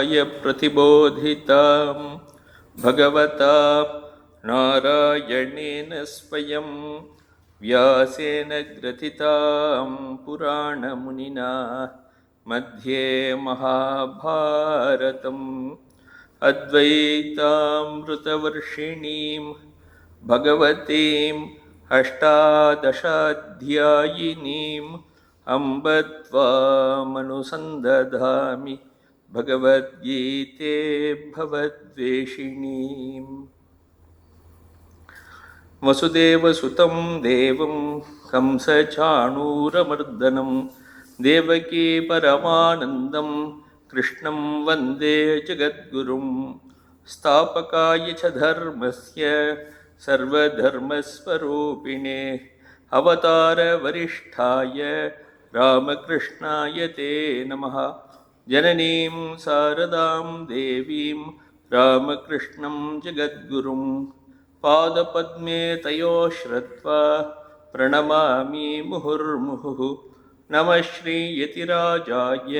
कृष्णाय प्रतिबोधितां भगवता नारायणेन स्वयं व्यासेन ग्रथितां पुराणमुनिना मध्ये महाभारतम् अद्वैतामृतवर्षिणीं भगवतीम् अष्टादशाध्यायिनीम् अम्ब त्वामनुसन्दधामि भगवद्गीते भवद्वेषिणीम्। वसुदेवसुतं देवं कंसचाणूरमर्दनं देवकी परमानन्दं कृष्णं वन्दे जगद्गुरुं। स्थापकाय च धर्मस्य सर्वधर्मस्वरूपिणे अवतारवरिष्ठाय रामकृष्णाय ते नमः। जननीं शारदां देवीं रामकृष्णं जगद्गुरुं पादपद्मे तयोः श्रुत्वा प्रणमामि मुहुर्मुहुः। नमः श्रीयतिराजाय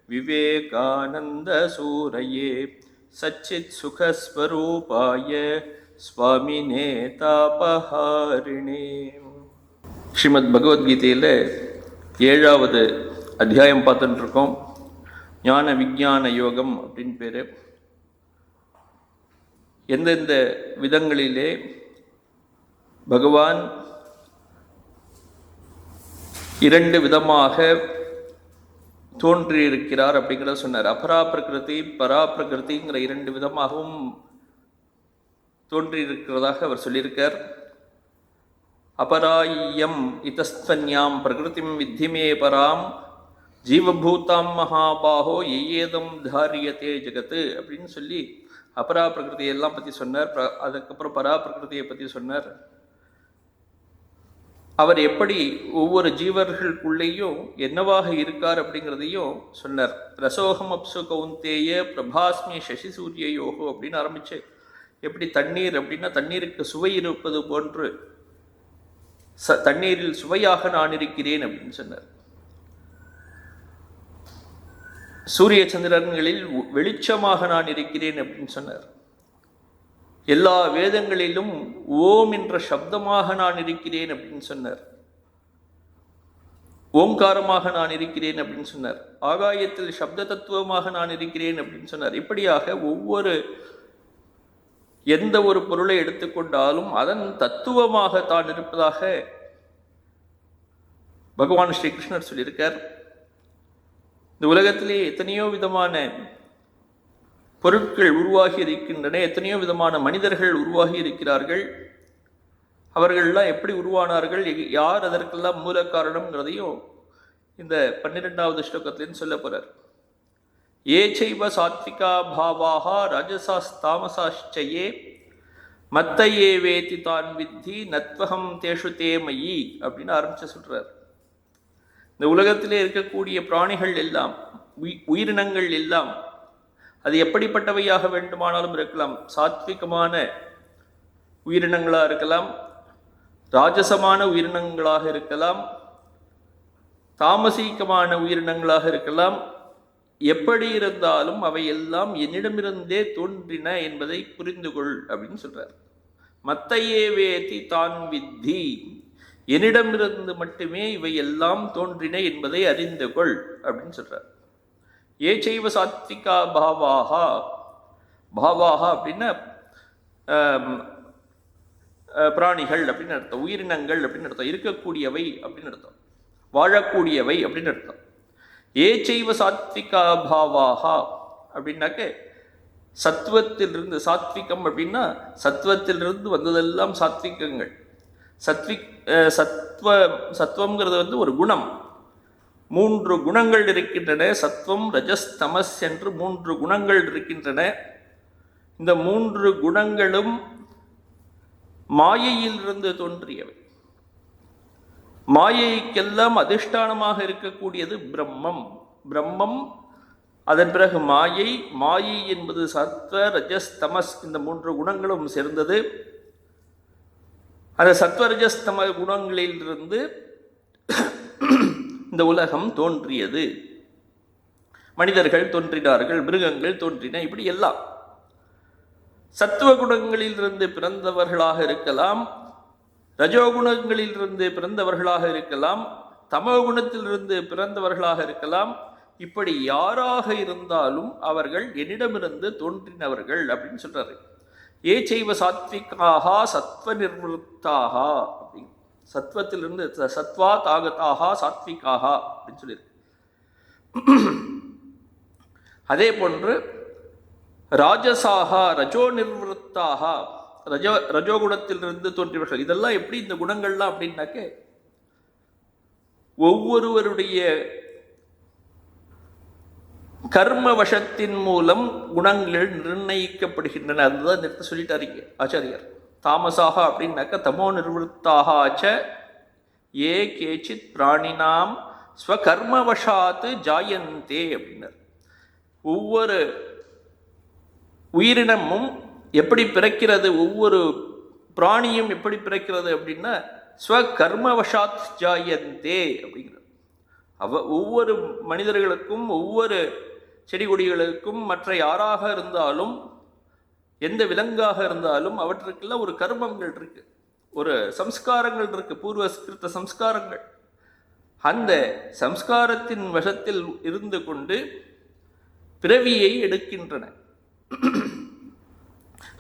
विवेकानन्दसूरये सच्चित्सुखस्वरूपाय स्वामिने तापहारिणे। ஸ்ரீமத் பகவத்கீதையில் 7வது அத்தியாயம் பார்த்துட்டு இருக்கோம். ஞான விஞ்ஞான யோகம் அப்படின்னு பேர். எந்தெந்த விதங்களிலே பகவான் 2 விதமாக தோன்றியிருக்கிறார் அப்படிங்கிறத சொன்னார். அபரா பிரகிருதி பரா பிரகிருதிங்கிற 2 விதமாகவும் தோன்றியிருக்கிறதாக அவர் சொல்லியிருக்கார். அபராயம் இதஸ்தன்யாம் பிரகிருதிம் வித்திமே பராம் ஜீவபூதாம் மகாபாகோ ஏதம் தாரியத்தே ஜெகத்து அப்படின்னு சொல்லி அபரா பிரகிருதியெல்லாம் பற்றி சொன்னார். அதுக்கப்புறம் பரா பிரகிருதியை பற்றி சொன்னார். அவர் எப்படி ஒவ்வொரு ஜீவர்களுக்குள்ளேயும் என்னவாக இருக்கார் அப்படிங்கிறதையும் சொன்னார். ரசோகம் அப்சு கௌந்தேய பிரபாஸ்மி சசி சூரியயோகோ அப்படின்னு ஆரம்பிச்சு, எப்படி தண்ணீர் அப்படின்னா தண்ணீருக்கு சுவை இருப்பது போன்று தண்ணீரில் சுவையாக நான் இருக்கிறேன் அப்படின்னு சொன்னார். சூரிய சந்திரன்களில் வெளிச்சமாக நான் இருக்கிறேன் அப்படின்னு சொன்னார். எல்லா வேதங்களிலும் ஓம் என்ற சப்தமாக நான் இருக்கிறேன் அப்படின்னு சொன்னார். ஓங்காரமாக நான் இருக்கிறேன் அப்படின்னு சொன்னார். ஆகாயத்தில் சப்த தத்துவமாக நான் இருக்கிறேன் அப்படின்னு சொன்னார். இப்படியாக ஒவ்வொரு எந்த ஒரு பொருளை எடுத்துக்கொண்டாலும் அதன் தத்துவமாக தான் இருப்பதாக பகவான் ஸ்ரீகிருஷ்ணர் சொல்லியிருக்கார். இந்த உலகத்திலே எத்தனையோ விதமான பொருட்கள் உருவாகி இருக்கின்றன, எத்தனையோ விதமான மனிதர்கள் உருவாகி இருக்கிறார்கள். அவர்கள்லாம் எப்படி உருவானார்கள், யார் அதற்கெல்லாம் மூல காரணம்ங்கிறதையும் இந்த 12வது ஸ்லோகத்திலேருந்து சொல்ல போறார். ஏச்சைவ சாத்விகா பாவாக ராஜசாஸ்தாமசாச்சயே மத்தையே வேதி தான் வித்தி நத்வகம் தேஷு தேமயி அப்படின்னு ஆரம்பிச்சு சொல்றார். இந்த உலகத்திலே இருக்கக்கூடிய பிராணிகள் எல்லாம், உயிரினங்கள் எல்லாம், அது எப்படிப்பட்டவையாக வேண்டுமானாலும் இருக்கலாம். சாத்விகமான உயிரினங்களாக இருக்கலாம், ராஜசமான உயிரினங்களாக இருக்கலாம், தாமசீகமான உயிரினங்களாக இருக்கலாம். எப்படி இருந்தாலும் அவை எல்லாம் என்னிடமிருந்தே தோன்றின என்பதை புரிந்து கொள் அப்படின்னு சொல்றார். மத்தையே வேதி தான் வித்தி, என்னிடமிருந்து மட்டுமே இவை எல்லாம் தோன்றின என்பதை அறிந்து கொள் அப்படின்னு சொல்றார். ஏச்சைவ சாத்விகா பாவாகா, பாவாகா அப்படின்னா பிராணிகள் அப்படின்னு அர்த்தம், உயிரினங்கள் அப்படின்னு அர்த்தம், இருக்கக்கூடியவை அப்படின்னு அர்த்தம், வாழக்கூடியவை அப்படின்னு அர்த்தம். ஏச்சைவ சாத்விகா பாவாகா அப்படின்னாக்க சத்துவத்திலிருந்து, சாத்விகம் அப்படின்னா சத்துவத்திலிருந்து வந்ததெல்லாம் சாத்விகங்கள். சத்துவங்கிறது ஒரு குணம். 3 குணங்கள் இருக்கின்றன. சத்துவம் ரஜஸ் தமஸ் என்று 3 குணங்கள் இருக்கின்றன. இந்த 3 குணங்களும் மாயையிலிருந்து தோன்றியவை. மாயைக்கெல்லாம் அதிஷ்டானமாக இருக்கக்கூடியது பிரம்மம். பிரம்மம், அதன் பிறகு மாயை. மாயை என்பது சத்வ ரஜஸ் தமஸ், இந்த 3 குணங்களும் சேர்ந்தது. அந்த சத்வ ரஜஸ் தம குணங்களிலிருந்து இந்த உலகம் தோன்றியது. மனிதர்கள் தோன்றினார்கள், மிருகங்கள் தோன்றின, இப்படி எல்லாம். சத்துவ குணங்களிலிருந்து பிறந்தவர்களாக இருக்கலாம், ரஜோகுணங்களிலிருந்து பிறந்தவர்களாக இருக்கலாம், தமோ குணத்திலிருந்து பிறந்தவர்களாக இருக்கலாம். இப்படி யாராக இருந்தாலும் அவர்கள் என்னிடமிருந்து தோன்றினவர்கள் அப்படின்னு சொல்றாரு. ஏ செய்வ சாத்விகாக சத்வ நிர்வృத்தாக, அப்படின்னு சத்வத்திலிருந்து சத்வா தாகதாக சாத்விகாக அப்படின்னு சொல்லியிருக்கு. அதே போன்று ராஜசாக ரஜோ நிர்வృத்தாக, ரஜோகுணத்திலிருந்து தோன்றியவர்கள். இதெல்லாம் எப்படி இந்த குணங்கள்லாம் அப்படின்னாக்க ஒவ்வொருவருடைய கர்ம வசத்தின் மூலம் குணங்கள் நிர்ணயிக்கப்படுகின்றன. அதுதான் இந்த இடத்த சொல்லிட்டாருங்க ஆச்சாரியர். தாமசாக அப்படின்னாக்க தமோ நிர்வృத்தாக ஆச்ச ஏ கேச்சித் பிராணினாம் ஸ்வகர்மவசாத் ஜாயந்தே அப்படின்னார். ஒவ்வொரு உயிரினமும் எப்படி பிறக்கிறது, ஒவ்வொரு பிராணியும் எப்படி பிறக்கிறது அப்படின்னா ஸ்வகர்மவசாத் ஜாயந்தே அப்படிங்கிறது. ஒவ்வொரு மனிதர்களுக்கும், ஒவ்வொரு செடி கொடிகளுக்கும், மற்ற யாராக இருந்தாலும், எந்த விலங்காக இருந்தாலும் அவற்றுக்கெல்லாம் ஒரு கர்மங்கள் இருக்கு, ஒரு சம்ஸ்காரங்கள் இருக்கு, பூர்வஸ்கிருத்த சம்ஸ்காரங்கள். அந்த சம்ஸ்காரத்தின் வசத்தில் இருந்து கொண்டு பிறவியை எடுக்கின்றன.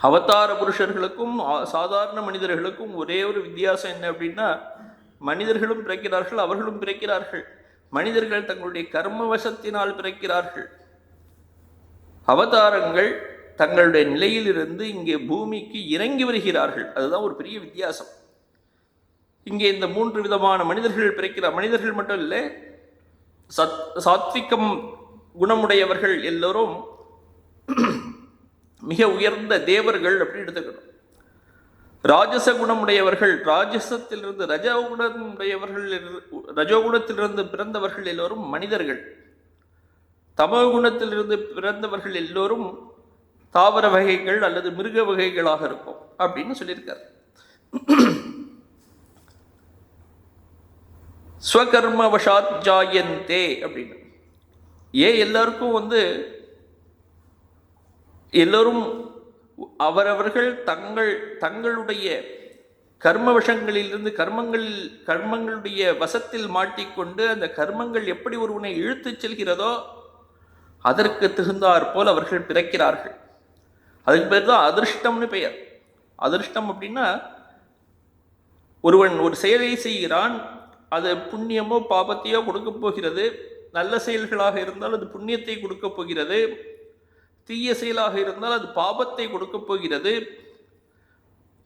அவதார புருஷர்களுக்கும் சாதாரண மனிதர்களுக்கும் ஒரே ஒரு வித்தியாசம் என்ன அப்படின்னா, மனிதர்களும் பிறக்கிறார்கள், அவர்களும் பிறக்கிறார்கள். மனிதர்கள் தங்களுடைய கர்மவசத்தினால் பிறக்கிறார்கள். அவதாரங்கள் தங்களுடைய நிலையிலிருந்து இங்கே பூமிக்கு இறங்கி வருகிறார்கள். அதுதான் ஒரு பெரிய வித்தியாசம். இங்கே இந்த 3 விதமான மனிதர்கள் பிறக்கிறார். மனிதர்கள் மட்டும் இல்லை, சாத்விகம் குணமுடையவர்கள் எல்லோரும் மிக உயர்ந்த தேவர்கள் அப்படின்னு எடுத்துக்கணும். ராஜச குணமுடையவர்கள், ராஜசத்திலிருந்து ரஜோகுணமுடையவர்கள், ரஜோகுணத்திலிருந்து பிறந்தவர்கள் எல்லோரும் மனிதர்கள். தமோ குணத்திலிருந்து பிறந்தவர்கள் எல்லோரும் தாவர வகைகள் அல்லது மிருக வகைகளாக இருக்கும் அப்படின்னு சொல்லியிருக்கார். ஸ்வகர்மவசாத் ஜாயந்தே அப்படின்னு. எல்லாருக்கும் எல்லோரும் அவரவர்கள் தங்களுடைய கர்மவசங்களிலிருந்து கர்மங்களுடைய வசத்தில் மாட்டிக்கொண்டு அந்த கர்மங்கள் எப்படி ஒருவனை இழுத்துச் செல்கிறதோ அதற்கு தகுந்தாற் போல் அவர்கள் பிறக்கிறார்கள். அதுக்கு பேர் தான் அதிர்ஷ்டம்னு பெயர். அதிர்ஷ்டம் அப்படின்னா, ஒருவன் ஒரு செயலை செய்கிறான், அது புண்ணியமோ பாபத்தையோ கொடுக்க போகிறது. நல்ல செயல்களாக இருந்தால் அது புண்ணியத்தை கொடுக்க போகிறது, தீய செயலாக இருந்தால் அது பாபத்தை கொடுக்க போகிறது.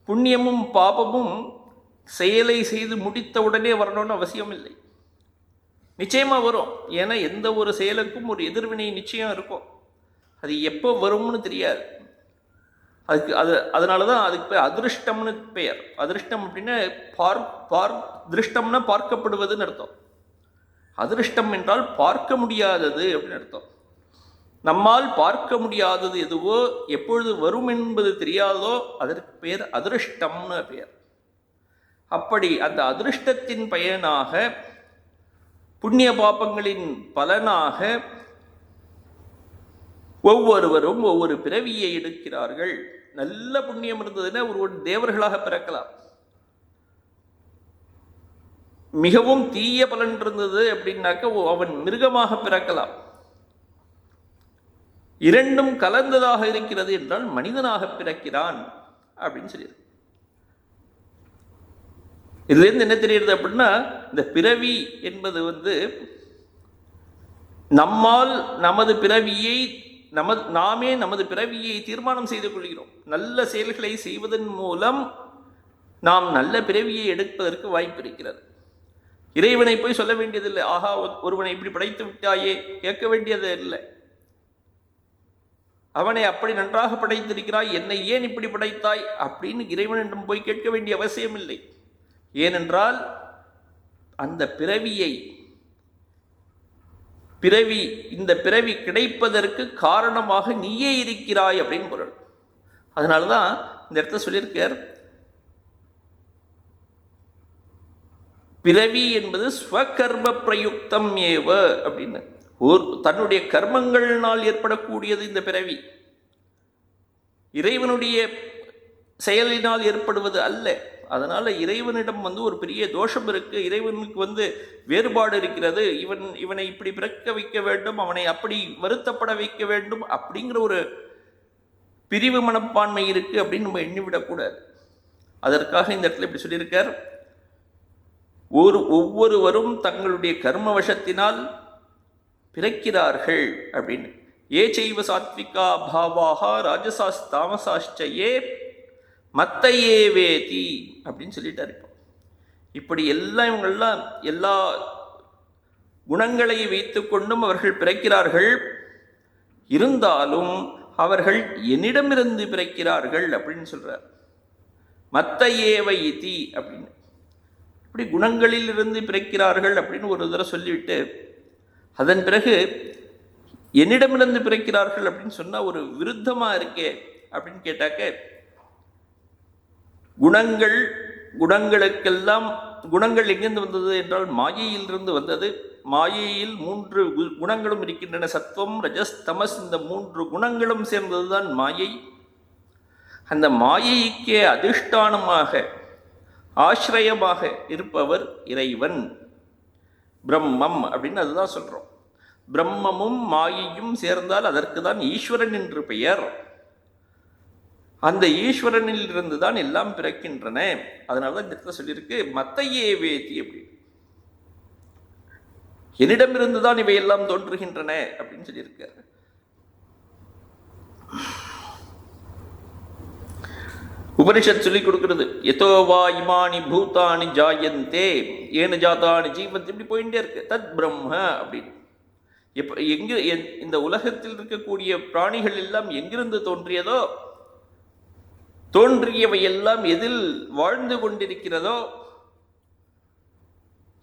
புண்ணியமும் பாபமும் செயலை செய்து முடித்த உடனே வரணும்னு அவசியம் இல்லை, நிச்சயமா வரும். ஏன்னா எந்த ஒரு செயலுக்கும் ஒரு எதிர்வினை நிச்சயம் இருக்கும். அது எப்போ வரும்னு தெரியாது. அதனாலதான் அதுக்கு பேர் அதிருஷ்டம்னு பெயர். அதிருஷ்டம் அப்படின்னா திருஷ்டம்னா பார்க்கப்படுவதுன்னு அர்த்தம். அதிருஷ்டம் என்றால் பார்க்க முடியாதது அப்படின்னு அர்த்தம். நம்மால் பார்க்க முடியாதது எதுவோ, எப்பொழுது வரும் என்பது தெரியாதோ அதற்கு பெயர் அதிருஷ்டம்னு பெயர். அப்படி அந்த அதிருஷ்டத்தின் பயனாக, புண்ணிய பாபங்களின் பலனாக ஒவ்வொருவரும் ஒவ்வொரு பிறவியை எடுக்கிறார்கள். நல்ல புண்ணியம் இருந்ததுன்னா ஒருவன் தேவர்களாக பிறக்கலாம். மிகவும் தீய பலன் இருந்தது அப்படின்னாக்க அவன் மிருகமாக பிறக்கலாம். இரண்டும் கலந்ததாக இருக்கிறது என்றால் மனிதனாக பிறக்கிறான் அப்படின்னு சொல்லியிருக்கு. இதுல இருந்து என்ன தெரியுது அப்படின்னா, இந்த பிறவி என்பது நம்மால் நாமே நமது பிறவியை தீர்மானம் செய்து கொள்கிறோம். நல்ல செயல்களை செய்வதன் மூலம் நாம் நல்ல பிறவியை எடுப்பதற்கு வாய்ப்பு இருக்கிறது. இறைவனை போய் சொல்ல வேண்டியதில்லை, ஆஹா ஒருவனை இப்படி படைத்து விட்டாயே, கேட்க வேண்டியது இல்லை. அவனை அப்படி நன்றாக படைத்திருக்கிறாய், என்னை ஏன் இப்படி படைத்தாய் அப்படின்னு இறைவனிடம் போய் கேட்க வேண்டிய அவசியம் இல்லை. ஏனென்றால் அந்த இந்த பிறவி கிடைப்பதற்கு காரணமாக நீயே இருக்கிறாய் அப்படின்னு பொருள். அதனால்தான் இந்த இடத்த சொல்லியிருக்கார், பிறவி என்பது ஸ்வகர்ம பிரயுக்தம் ஏவ அப்படின்னு. தன்னுடைய கர்மங்களினால் ஏற்படக்கூடியது இந்த பிறவி, இறைவனுடைய செயலினால் ஏற்படுவது அல்ல. அதனால இறைவனிடம் ஒரு பெரிய தோஷம் இருக்கு, இறைவனுக்கு வேறுபாடு இருக்கிறது, இவனை இப்படி பிறக்க வைக்க வேண்டும், அவனை அப்படி வருத்தப்பட வைக்க வேண்டும் அப்படிங்கிற ஒரு பிரிவு மனப்பான்மை இருக்கு அப்படின்னு நம்ம எண்ணிவிடக்கூடாது. அதற்காக இந்த இடத்துல இப்படி சொல்லியிருக்கார், ஒவ்வொருவரும் தங்களுடைய கர்ம வசத்தினால் பிறக்கிறார்கள் அப்படின்னு. ஏ செய்வ சாத்விகா பாவாக ராஜசாஸ் தாமசாஷ்டயே மத்தையே வேதி அப்படின்னு சொல்லிட்டார். இப்படி எல்லாம் இவங்கெல்லாம் எல்லா குணங்களை வைத்து கொண்டும் அவர்கள் பிறக்கிறார்கள், இருந்தாலும் அவர்கள் என்னிடமிருந்து பிறக்கிறார்கள் அப்படின்னு சொல்றார். மத்தையே வைதி அப்படின்னு இப்படி குணங்களில் இருந்து பிறக்கிறார்கள் அப்படின்னு ஒரு தடவை சொல்லிவிட்டு, அதன் பிறகு என்னிடமிருந்து பிறக்கிறார்கள் அப்படின்னு சொன்னா ஒரு விருத்தமா இருக்கே அப்படின்னு கேட்டாக்க, குணங்களுக்கெல்லாம் குணங்கள் எங்கிருந்து வந்தது என்றால் மாயையிலிருந்து வந்தது. மாயையில் 3 குணங்களும் இருக்கின்றன, சத்துவம் ரஜஸ் தமஸ். இந்த 3 குணங்களும் சேர்ந்ததுதான் மாயை. அந்த மாயைக்கே அதிஷ்டானமாக ஆசிரியமாக இருப்பவர் இறைவன், பிரம்மம் அப்படின்னு அதுதான் சொல்றோம். பிரம்மமும் மாயையும் சேர்ந்தால் அதற்கு தான் ஈஸ்வரன் என்று பெயர். அந்த ஈஸ்வரனில் இருந்து தான் எல்லாம் பிறக்கின்றன. அதனாலதான் இந்த இடத்துல சொல்லியிருக்கு மத்தையே வேதி அப்படின்னு, என்னிடமிருந்து தான் இவையெல்லாம் தோன்றுகின்றன அப்படின்னு சொல்லியிருக்காரு. உபனிஷத் சொல்லிக் கொடுக்கிறது, எதோவா இமானி பூதானி ஜாயந்தே ஏன ஜாதானி ஜீவந்தி, இப்படி போயிட்டே இருக்கு. தத் பிரம்ம அப்படின்னு. எங்கு இந்த உலகத்தில் இருக்கக்கூடிய பிராணிகள் எல்லாம் எங்கிருந்து தோன்றியதோ, தோன்றியவை எல்லாம் எதில் வாழ்ந்து கொண்டிருக்கிறதோ,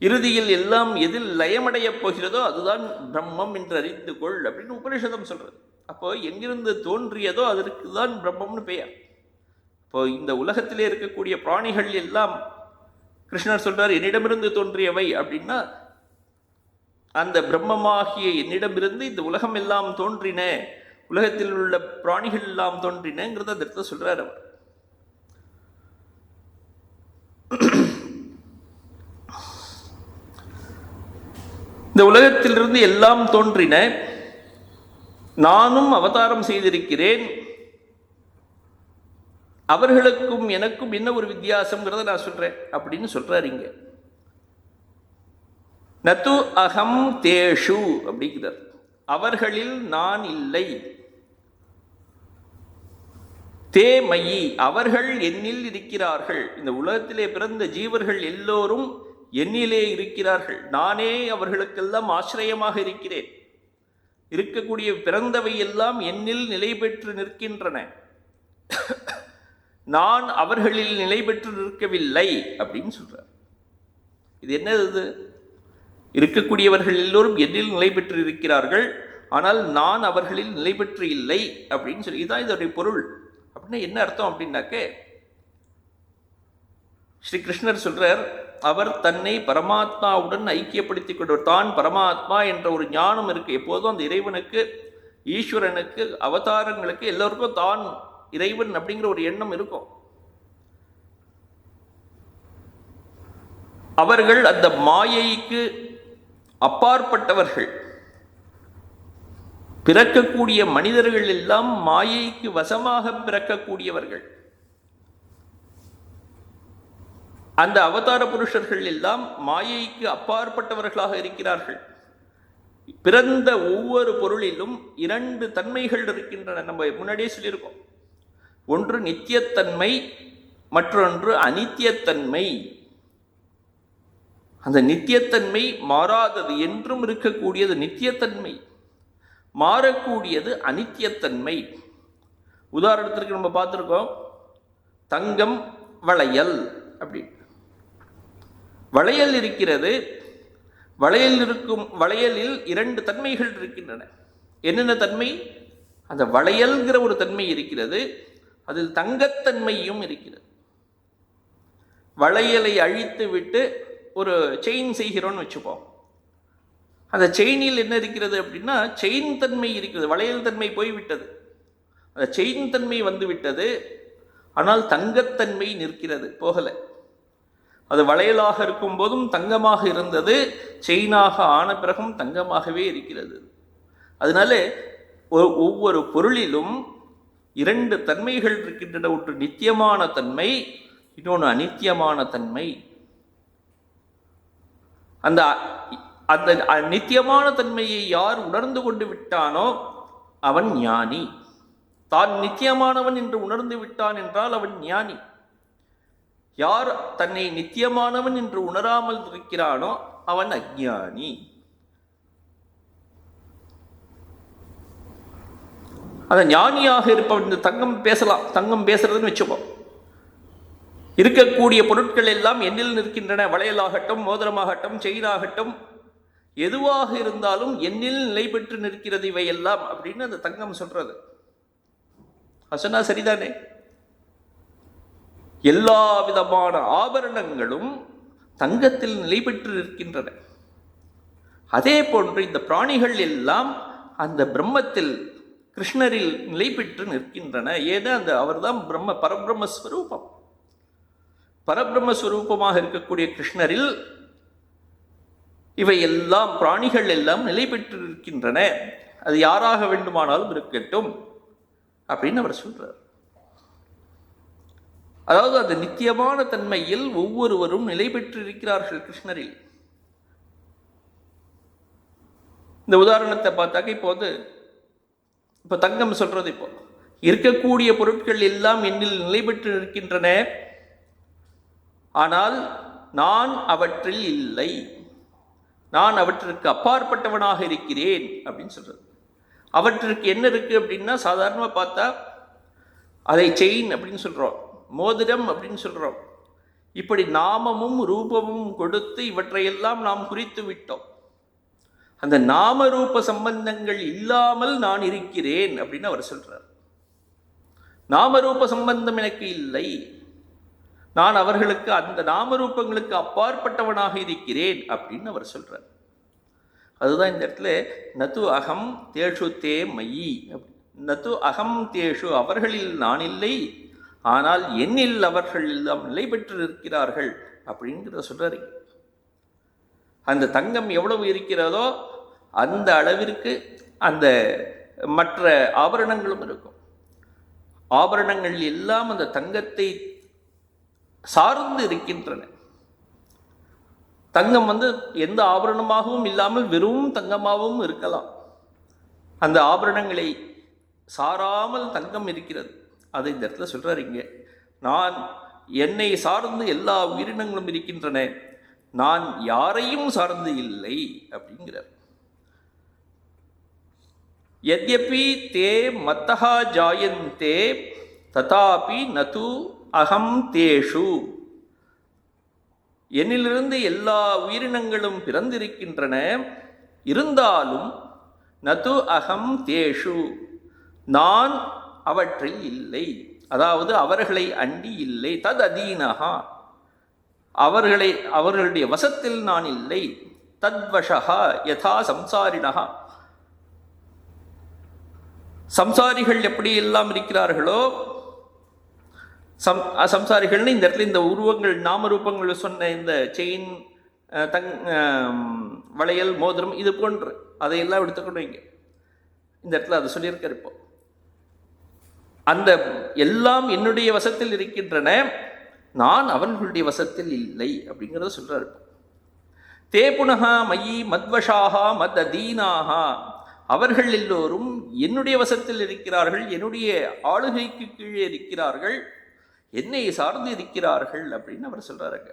இறுதியில் எல்லாம் எதில் லயமடையப் போகிறதோ அதுதான் பிரம்மம் என்று அறிந்து கொள் அப்படின்னு உபனிஷதம் சொல்றது. அப்போ எங்கிருந்து தோன்றியதோ அதற்கு தான் பிரம்மம்னு பெயர். இப்போ இந்த உலகத்திலே இருக்கக்கூடிய பிராணிகள் எல்லாம் கிருஷ்ணர் சொல்றார் என்னிடமிருந்து தோன்றியவை அப்படின்னா, அந்த பிரம்மமாகிய என்னிடமிருந்து இந்த உலகம் எல்லாம் தோன்றின, உலகத்தில் உள்ள பிராணிகள் எல்லாம் தோன்றினங்கிறத அந்த இடத்துல சொல்றார் அவர். இந்த உலகத்திலிருந்து எல்லாம் தோன்றின, நானும் அவதாரம் செய்திருக்கிறேன், அவர்களுக்கும் எனக்கும் என்ன ஒரு வித்தியாசம்ங்கிறத நான் சொல்றேன் அப்படின்னு சொல்றாரு இங்க. நது அகம் தேஷு அப்படிங்கிறார், அவர்களில் நான் இல்லை. தே மயி, அவர்கள் என்னில் இருக்கிறார்கள். இந்த உலகத்திலே பிறந்த ஜீவர்கள் எல்லோரும் என்னிலே இருக்கிறார்கள், நானே அவர்களுக்கெல்லாம் ஆசிரியமாக இருக்கிறேன். இருக்கக்கூடிய பிறந்தவை எல்லாம் என்னில் நிலை பெற்று நிற்கின்றன, நான் அவர்களில் நிலை பெற்று நிற்கவில்லை அப்படின்னு சொல்றார். இது என்னது? இருக்கக்கூடியவர்கள் எல்லோரும் என்னில் நிலை பெற்று இருக்கிறார்கள், ஆனால் நான் அவர்களில் நிலை பெற்று இல்லை அப்படின்னு சொல்லி, இதுதான் இதோடைய பொருள். அப்படின்னா என்ன அர்த்தம் அப்படின்னாக்க, ஸ்ரீ கிருஷ்ணர் சொல்றார், அவர் தன்னை பரமாத்மாவுடன் ஐக்கியப்படுத்திக் கொண்டவர். தான் பரமாத்மா என்ற ஒரு ஞானம் இருக்கு எப்போதும் அந்த இறைவனுக்கு, ஈஸ்வரனுக்கு, அவதாரங்களுக்கு எல்லோருக்கும் தான் இறைவன் அப்படிங்கிற ஒரு எண்ணம் இருக்கும். அவர்கள் அந்த மாயைக்கு அப்பாற்பட்டவர்கள். பிறக்கக்கூடிய மனிதர்கள் எல்லாம் மாயைக்கு வசமாக பிறக்கக்கூடியவர்கள். அந்த அவதார புருஷர்கள் எல்லாம் மாயைக்கு அப்பாற்பட்டவர்களாக இருக்கிறார்கள். பிறந்த ஒவ்வொரு பொருளிலும் 2 தன்மைகள் இருக்கின்றன. நம்ம முன்னாடியே சொல்லியிருக்கோம், ஒன்று நித்தியத்தன்மை, மற்றொன்று அனித்தியத்தன்மை. அந்த நித்தியத்தன்மை மாறாதது, என்றும் இருக்கக்கூடியது நித்தியத்தன்மை, மாறக்கூடியது அனித்தியத்தன்மை. உதாரணத்திற்கு நம்ம பார்த்துருக்கோம், தங்கம் வளையல் அப்படி. வளையல் இருக்கிறது, வளையலில் 2 தன்மைகள் இருக்கின்றன. என்னென்ன தன்மை? அந்த வளையல்கிற ஒரு தன்மை இருக்கிறது, அதில் தங்கத்தன்மையும் இருக்கிறது. வளையலை அழித்து விட்டு ஒரு செயின் செய்கிறோன்னு வச்சுப்போம், அந்த செயினில் என்ன இருக்கிறது அப்படின்னா செயின் தன்மை இருக்கிறது, வளையல் தன்மை போய்விட்டது, அந்த செயின் தன்மை வந்து விட்டது. ஆனால் தங்கத்தன்மை நிற்கிறது, போகலை. அது வளையலாக இருக்கும் போதும் தங்கமாக இருந்தது, செயினாக ஆன பிறகும் தங்கமாகவே இருக்கிறது. அதனால ஒவ்வொரு பொருளிலும் இரண்டு தன்மைகள் இருக்கின்றன. ஒன்று நித்தியமான தன்மை, இன்னொன்று அநித்தியமான தன்மை. அந்த அந்த நித்தியமான தன்மையை யார் உணர்ந்து கொண்டு விட்டானோ அவன் ஞானி. தான் நித்தியமானவன் என்று உணர்ந்து விட்டான் என்றால் அவன் ஞானி. யார் தன்னை நித்தியமானவன் என்று உணராமல் இருக்கிறானோ அவன் அஞ்ஞானி. அந்த ஞானியாக இருப்பவன், இந்த தங்கம் பேசலாம், தங்கம் பேசுறதுன்னு வச்சுப்போம். இருக்கக்கூடிய பொருட்கள் எல்லாம் எண்ணில் நிற்கின்றன. வளையலாகட்டும், மோதிரமாகட்டும், செயினாகட்டும், எதுவாக இருந்தாலும் எண்ணில் நிலை பெற்று நிற்கிறது இவையெல்லாம் அப்படின்னு அந்த தங்கம் சொல்றது. சொன்னா சரிதானே? எல்லா விதமான ஆபரணங்களும் தங்கத்தில் நிலை பெற்று நிற்கின்றன. அதே போன்று இந்த பிராணிகள் எல்லாம் அந்த பிரம்மத்தில், கிருஷ்ணரில் நிலை பெற்று நிற்கின்றன. ஏன்னா அந்த அவர்தான் பரபிரம்மஸ்வரூபம். பரபிரம்மஸ்வரூபமாக இருக்கக்கூடிய கிருஷ்ணரில் இவை எல்லாம், பிராணிகள் எல்லாம் நிலை பெற்று இருக்கின்றன. அது யாராக வேண்டுமானாலும் இருக்கட்டும் அப்படின்னு அவர் சொல்றார். அதாவது அந்த நித்தியமான தன்மையில் ஒவ்வொருவரும் நிலை பெற்று இருக்கிறார்கள் கிருஷ்ணரில். இந்த உதாரணத்தை பார்த்தாக்க இப்போ தங்கம் சொல்றது, இப்போ இருக்கக்கூடிய பொருட்கள் எல்லாம் என்னில் நிலை பெற்று இருக்கின்றன, ஆனால் நான் அவற்றில் இல்லை, நான் அவற்றிற்கு அப்பாற்பட்டவனாக இருக்கிறேன் அப்படின்னு சொல்றது. அவற்றிற்கு என்ன இருக்கு அப்படின்னா, சாதாரணமாக பார்த்தா அதை செயின் அப்படின்னு சொல்றோம், மோதிரம் அப்படின்னு சொல்றோம். இப்படி நாமமும் ரூபமும் கொடுத்து இவற்றையெல்லாம் நாம் குறித்து விட்டோம். அந்த நாம ரூப சம்பந்தங்கள் இல்லாமல் நான் இருக்கிறேன் அப்படின்னு அவர் சொல்றார். நாமரூப சம்பந்தம் எனக்கு இல்லை, நான் அவர்களுக்கு அந்த நாமரூபங்களுக்கு அப்பாற்பட்டவனாக இருக்கிறேன் அப்படின்னு அவர் சொல்றார். அதுதான் இந்த இடத்துல நது அகம் தேஷு தே மயி, நது அகம் தேஷு, அவர்களில் நான் இல்லை, ஆனால் என்னில் அவர்கள் எல்லாம் நிலை பெற்று இருக்கிறார்கள் அப்படிங்கிறத சொல்றாரு. அந்த தங்கம் எவ்வளவு இருக்கிறதோ அந்த அளவிற்கு அந்த மற்ற ஆபரணங்களும் இருக்கும். ஆபரணங்கள் எல்லாம் அந்த தங்கத்தை சார்ந்து இருக்கின்றன. தங்கம் எந்த ஆபரணமாகவும் இல்லாமல் வெறும் தங்கமாகவும் இருக்கலாம். அந்த ஆபரணங்களை சாராமல் தங்கம் இருக்கிறது. அதை இந்த இடத்துல சொல்றாரு. இங்கே நான், என்னை சார்ந்து எல்லா உயிரினங்களும் இருக்கின்றன, நான் யாரையும் சார்ந்து இல்லை அப்படிங்கிறார். யத்யபி தே மத்தஹா ஜாயந்தே ததாபி நது அகம் தேஷு, என்னிலிருந்து எல்லா உயிரினங்களும் பிறந்திருக்கின்றன, இருந்தாலும் நது அகம் தேஷு, நான் அவற்றில் இல்லை, அதாவது அவர்களை அண்டி இல்லை. தத் அதீனஹா, அவர்களுடைய வசத்தில் நான் இல்லை. தத்வஷஹா யதா சம்சாரிணஹா, சம்சாரிகள் எப்படி எல்லாம் இருக்கிறார்களோ, சம்சாரிகள்னு இந்த இடத்துல இந்த உருவங்கள் நாமரூபங்கள் சொன்ன இந்த செயின், வளையல், மோதிரம், இது போன்று அதையெல்லாம் எடுத்துக்கணும். இங்கே இந்த இடத்துல அதை சொல்லியிருக்கார். இப்போ அந்த எல்லாம் என்னுடைய வசத்தில் இருக்கின்றன, நான் அவர்களுடைய வசத்தில் இல்லை அப்படிங்கிறத சொல்றாரு. தே புனகா மயி மத்வஷாகா மத் அதீனாகா, அவர்கள் எல்லோரும் என்னுடைய வசத்தில் இருக்கிறார்கள், என்னுடைய ஆளுகைக்கு கீழே இருக்கிறார்கள், என்னை சார்ந்து இருக்கிறார்கள் அப்படின்னு அவர் சொல்றாருங்க.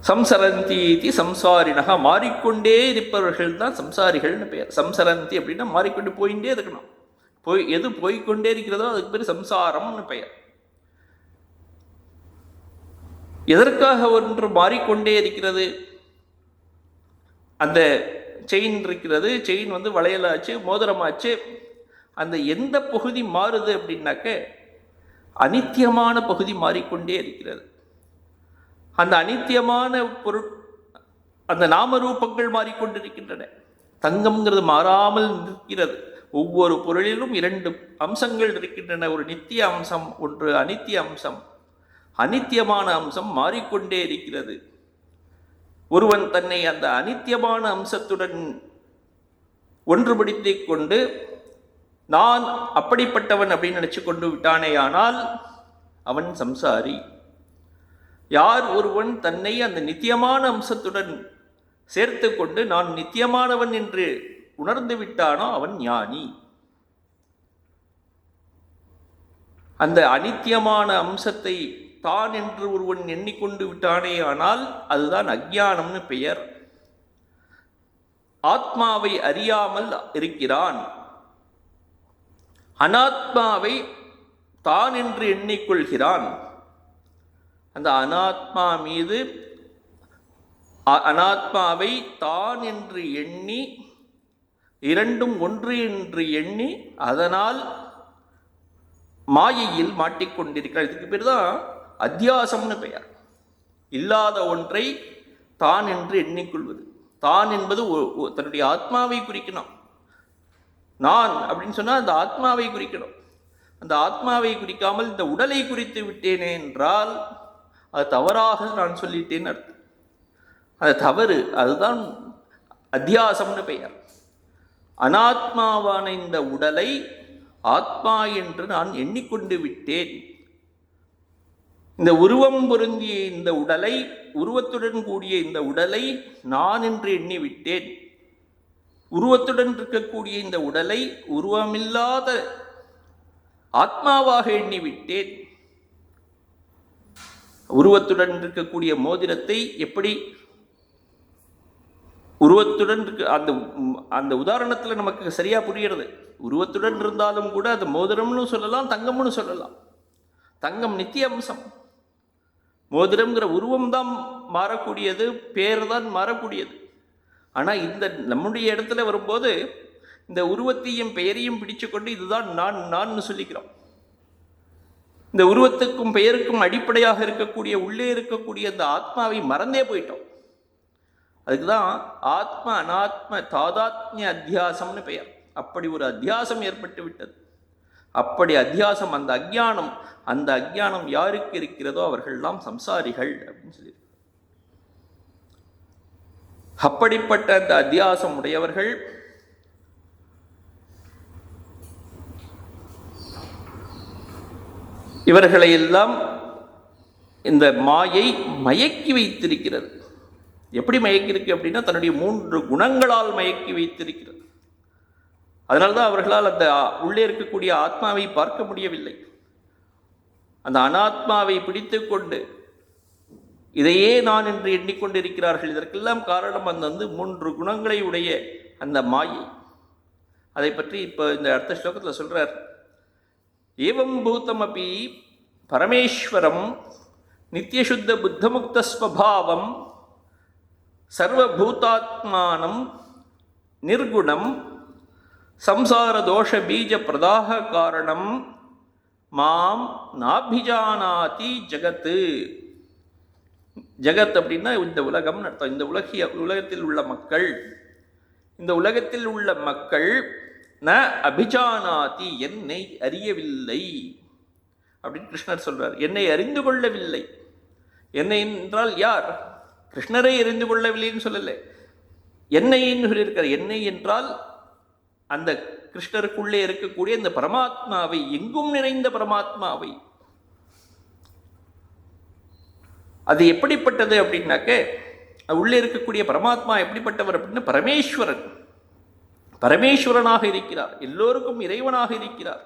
சம்சரந்தி சம்சாரினகா, மாறிக்கொண்டே இருப்பவர்கள் தான் சம்சாரிகள்னு பெயர். சம்சரந்தி அப்படின்னா மாறிக்கொண்டு போயிட்டே இருக்கணும். எது போய்கொண்டே இருக்கிறதோ அதுக்கு பேர் சம்சாரம்னு பெயர். எதற்காக ஒன்று மாறிக்கொண்டே இருக்கிறது? அந்த செயின் இருக்கிறது, செயின் வளையலாச்சு, மோதிரமாச்சு, அந்த எந்த பகுதி மாறுது அப்படின்னாக்க அனித்தியமான பகுதி மாறிக்கொண்டே இருக்கிறது. அந்த அனித்தியமான பொருள், அந்த நாமரூபங்கள் மாறிக்கொண்டிருக்கின்றன. தங்கம்ங்கிறது மாறாமல் நிற்கிறது. ஒவ்வொரு பொருளிலும் 2 அம்சங்கள் இருக்கின்றன. ஒரு நித்திய அம்சம், ஒன்று அனித்திய அம்சம். அனித்தியமான அம்சம் மாறிக்கொண்டே இருக்கிறது. ஒருவன் தன்னை அந்த அனித்தியமான அம்சத்துடன் ஒன்றுபடுத்திக் கொண்டு நான் அப்படிப்பட்டவன் அப்படின்னு நினைச்சு கொண்டு விட்டானேயானால் அவன் சம்சாரி. யார் ஒருவன் தன்னை அந்த நித்தியமான அம்சத்துடன் சேர்த்து கொண்டு நான் நித்தியமானவன் என்று உணர்ந்து விட்டானோ அவன் ஞானி. அந்த அனித்தியமான அம்சத்தை தான் என்று ஒருவன் எண்ணிக்கொண்டு விட்டானே ஆனால் அதுதான் அஞ்ஞானம்னு பெயர். ஆத்மாவை அறியாமல் இருக்கிறான். அனாத்மாவை தான் என்று எண்ணிக்கொள்கிறான். அந்த அனாத்மா மீது அனாத்மாவை தான் என்று எண்ணி, இரண்டும் ஒன்று என்று எண்ணி, அதனால் மாயையில் மாட்டிக்கொண்டிருக்கிறார். இதுக்கு பேர் தான் அத்தியாசம்னு பெயர். இல்லாத ஒன்றை தான் என்று எண்ணிக்கொள்வது. தான் என்பது தன்னுடைய ஆத்மாவை குறிக்கணும். நான் அப்படின்னு சொன்னால் அந்த ஆத்மாவை குறிக்கணும். அந்த ஆத்மாவை குறிக்காமல் இந்த உடலை குறித்து விட்டேனே என்றால் அது தவறாக நான் சொல்லிட்டேன்னு அர்த்தம். அது தவறு. அதுதான் அத்தியாசம்னு பெயர். அனாத்மாவான இந்த உடலை ஆத்மா என்று நான் எண்ணிக்கொண்டு விட்டேன். இந்த உருவம் பொருந்திய இந்த உடலை, உருவத்துடன் கூடிய இந்த உடலை நான் என்று எண்ணிவிட்டேன். உருவத்துடன் இருக்கக்கூடிய இந்த உடலை உருவமில்லாத ஆத்மாவாக எண்ணிவிட்டேன். உருவத்துடன் இருக்கக்கூடிய மோதிரத்தை எப்படி உருவத்துடன் இருக்க அந்த உதாரணத்தில் நமக்கு சரியா புரிகிறது. உருவத்துடன் இருந்தாலும் கூட அது மோதிரம்னு சொல்லலாம், தங்கம்னு சொல்லலாம். தங்கம் நித்திய அம்சம். மோதிரம்ங்கிற உருவம் தான் மாறக்கூடியது, பேர் தான் மாறக்கூடியது. ஆனால் இந்த நம்முடைய இடத்துல வரும்போது இந்த உருவத்தையும் பெயரையும் பிடிச்சு கொண்டு இதுதான் நான் சொல்லிக்கிறோம். இந்த உருவத்துக்கும் பெயருக்கும் அடிப்படையாக இருக்கக்கூடிய உள்ளே இருக்கக்கூடிய அந்த ஆத்மாவை மறந்தே போயிட்டோம். அதுக்கு தான் ஆத்ம அனாத்ம தாதாத்மிய அத்தியாசம்னு பெயர். அப்படி ஒரு அத்தியாசம் ஏற்பட்டு விட்டது. அப்படி அத்தியாசம், அந்த அஞ்ஞானம் யாருக்கு இருக்கிறதோ அவர்கள்லாம் சம்சாரிகள் அப்படின்னு சொல்லி. அப்படிப்பட்ட அந்த அத்தியாசம் உடையவர்கள் இவர்களை எல்லாம் இந்த மாயை மயக்கி வைத்திருக்கிறது. எப்படி மயக்கிருக்கு அப்படின்னா தன்னுடைய 3 குணங்களால் மயக்கி வைத்திருக்கிறது. அதனால்தான் அவர்களால் அந்த உள்ளே இருக்கக்கூடிய ஆத்மாவை பார்க்க முடியவில்லை. அந்த அனாத்மாவை பிடித்து கொண்டு இதையே நான் என்று எண்ணிக்கொண்டிருக்கிறார்கள். இதற்கெல்லாம் காரணம் அந்த 3 குணங்களை உடைய அந்த மாயை. அதை பற்றி இப்போ இந்த அடுத்த ஸ்லோகத்தில் சொல்றார். ஏவம் பூதமபி பரமேஸ்வரம் நித்யசுத்த புத்தமுக்தஸ்வபாவம் சர்வபூதாத்மானம் நிர்குணம் சம்சார தோஷ பீஜ பிரதாக காரணம் மாம் நாபிஜானாதி ஜகத்து. ஜகத் அப்படின்னா இந்த உலகம் அர்த்தம். இந்த உலகத்தில் உள்ள மக்கள், இந்த உலகத்தில் உள்ள மக்கள் ந அபிஜானாதி என்னை அறியவில்லை அப்படின்னு கிருஷ்ணர் சொல்றார். என்னை அறிந்து கொள்ளவில்லை. என்னை என்றால் யார்? கிருஷ்ணரை அறிந்து கொள்ளவில்லைன்னு சொல்லலை, என்னைன்னு சொல்லியிருக்கார். என்னை என்றால் அந்த கிருஷ்ணருக்குள்ளே இருக்கக்கூடிய இந்த பரமாத்மாவை, எங்கும் நிறைந்த பரமாத்மாவை. அது எப்படிப்பட்டது அப்படின்னாக்க, உள்ளே இருக்கக்கூடிய பரமாத்மா எப்படிப்பட்டவர் அப்படின்னா பரமேஸ்வரன். பரமேஸ்வரனாக இருக்கிறார், எல்லோருக்கும் இறைவனாக இருக்கிறார்.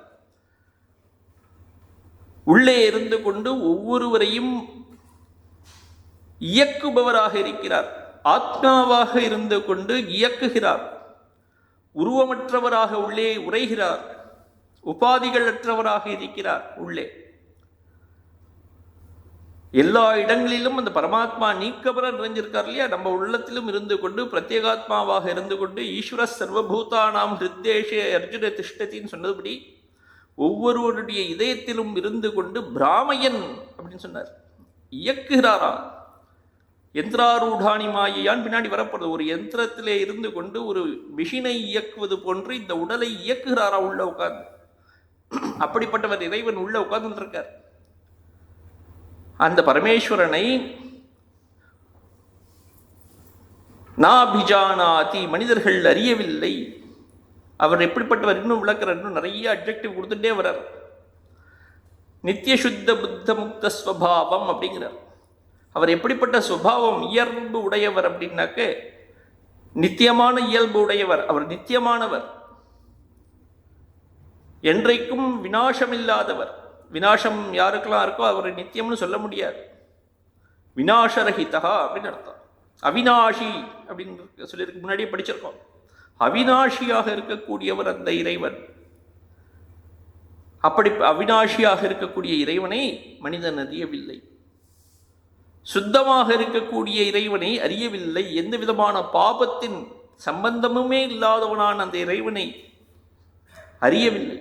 உள்ளே இருந்து கொண்டு ஒவ்வொருவரையும் இயக்குபவராக இருக்கிறார். ஆத்மாவாக இருந்து கொண்டு இயக்குகிறார். உருவமற்றவராக உள்ளே உரைகிறார். உபாதிகள் அற்றவராக இருக்கிறார். உள்ளே எல்லா இடங்களிலும் அந்த பரமாத்மா நீக்கபர நிறைஞ்சிருக்கார் இல்லையா? நம்ம உள்ளத்திலும் இருந்து கொண்டு பிரத்யேகாத்மாவாக இருந்து கொண்டு ஈஸ்வர சர்வபூதானாம் ஹிருத்தேஷே அர்ஜுன திஷ்டத்தின்னு சொன்னதுபடி ஒவ்வொருவருடைய இதயத்திலும் இருந்து கொண்டு பிராமையன் அப்படின்னு சொன்னார். இயக்குகிறாரா? யந்திராரூடாணி மாயையான் பின்னாடி வரப்படுறது. ஒரு யந்திரத்திலே இருந்து கொண்டு ஒரு மிஷினை இயக்குவது போன்று இந்த உடலை இயக்குகிறாரா உள்ள உட்கார்ந்து. அப்படிப்பட்டவர் இறைவன் உள்ள உட்கார்ந்து இருக்கார். அந்த பரமேஸ்வரனை நாபிஜானாதி மனிதர்கள் அறியவில்லை. அவர் எப்படிப்பட்டவர் இன்னும் விளக்கிறார். இன்னும் நிறைய அட்ஜெக்டிவ் கொடுத்துட்டே வர்றார். நித்தியசுத்த புத்த முக்த ஸ்வபாவம் அப்படிங்கிறார். அவர் எப்படிப்பட்ட சுபாவம், இயல்பு உடையவர் அப்படின்னாக்க நித்தியமான இயல்பு உடையவர். அவர் நித்தியமானவர், என்றைக்கும் விநாசம் இல்லாதவர். விநாசம் யாருக்கெல்லாம் இருக்கோ அவரை நித்தியம்னு சொல்ல முடியாது. விநாசரஹிதா அப்படின்னு அர்த்தம். அவிநாஷி அப்படின்னு சொல்லியிருக்கு, முன்னாடியே படிச்சிருக்கோம். அவிநாஷியாக இருக்கக்கூடியவர் அந்த இறைவன். அப்படி அவிநாஷியாக இருக்கக்கூடிய இறைவனை மனிதன் அறியவில்லை. சுத்தமாக இருக்கக்கூடிய இறைவனை அறியவில்லை. எந்த விதமான பாபத்தின் சம்பந்தமுமே இல்லாதவனான அந்த இறைவனை அறியவில்லை.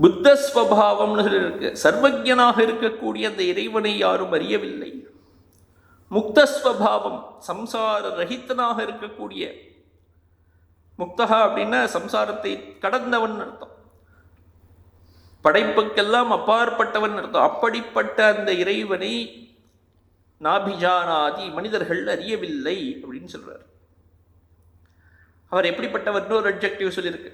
புத்தஸ்வபாவம்னு இருக்கு. சர்வஜனாக இருக்கக்கூடிய அந்த இறைவனை யாரும் அறியவில்லை. முக்தஸ்வபாவம், சம்சார ரஹித்தனாக இருக்கக்கூடிய, முக்தகா அப்படின்னா சம்சாரத்தை கடந்தவன் அர்த்தம், படைப்புக்கெல்லாம் அப்பாற்பட்டவன் அர்த்தம். அப்படிப்பட்ட அந்த இறைவனை நாபிஜானாதி மனிதர்கள் அறியவில்லை அப்படின்னு சொல்றார். அவர் எப்படிப்பட்டவர்? இன்னொரு அட்ஜெக்டிவ் சொல்லியிருக்கு,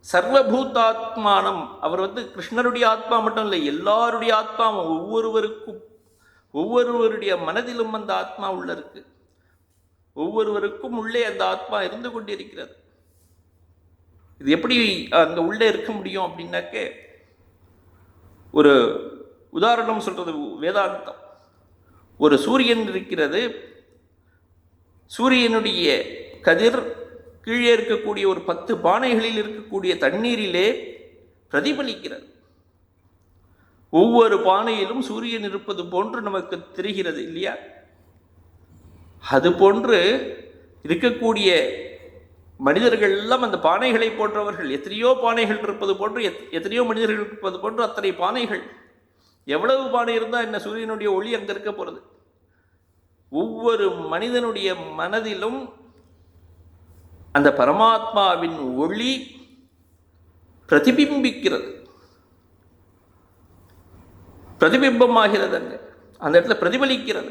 சர்வபூதாத்மானம். அவர் கிருஷ்ணருடைய ஆத்மா மட்டும் இல்லை, எல்லாருடைய ஆத்மாவும், ஒவ்வொருவருடைய மனதிலும் அந்த ஆத்மா உள்ள இருக்கு. ஒவ்வொருவருக்கும் உள்ளே அந்த ஆத்மா இருந்து கொண்டிருக்கிறது. இது எப்படி அங்கே உள்ளே இருக்க முடியும் அப்படின்னாக்க, ஒரு உதாரணம் சொல்றது வேதாந்தம். ஒரு சூரியன் இருக்கிறது. சூரியனுடைய கதிர் கீழே இருக்கக்கூடிய ஒரு 10 பானைகளில் இருக்கக்கூடிய தண்ணீரிலே பிரதிபலிக்கிறது. ஒவ்வொரு பானையிலும் சூரியன் இருப்பது போன்று நமக்கு தெரிகிறது இல்லையா? அது போன்று இருக்கக்கூடிய மனிதர்கள் எல்லாம் அந்த பானைகளை போன்றவர்கள். எத்தனையோ பானைகள் இருப்பது போன்று, எத்தனையோ மனிதர்கள் இருப்பது போன்று அத்தனை பானைகள். எவ்வளவு பானை இருந்தால் என்ன, சூரியனுடைய ஒளி அங்கே இருக்க போகிறது. ஒவ்வொரு மனிதனுடைய மனதிலும் அந்த பரமாத்மாவின் ஒளி பிரதிபிம்பிக்கிறது, பிரதிபிம்பமாகிறது. அந்த இடத்துல பிரதிபலிக்கிறது.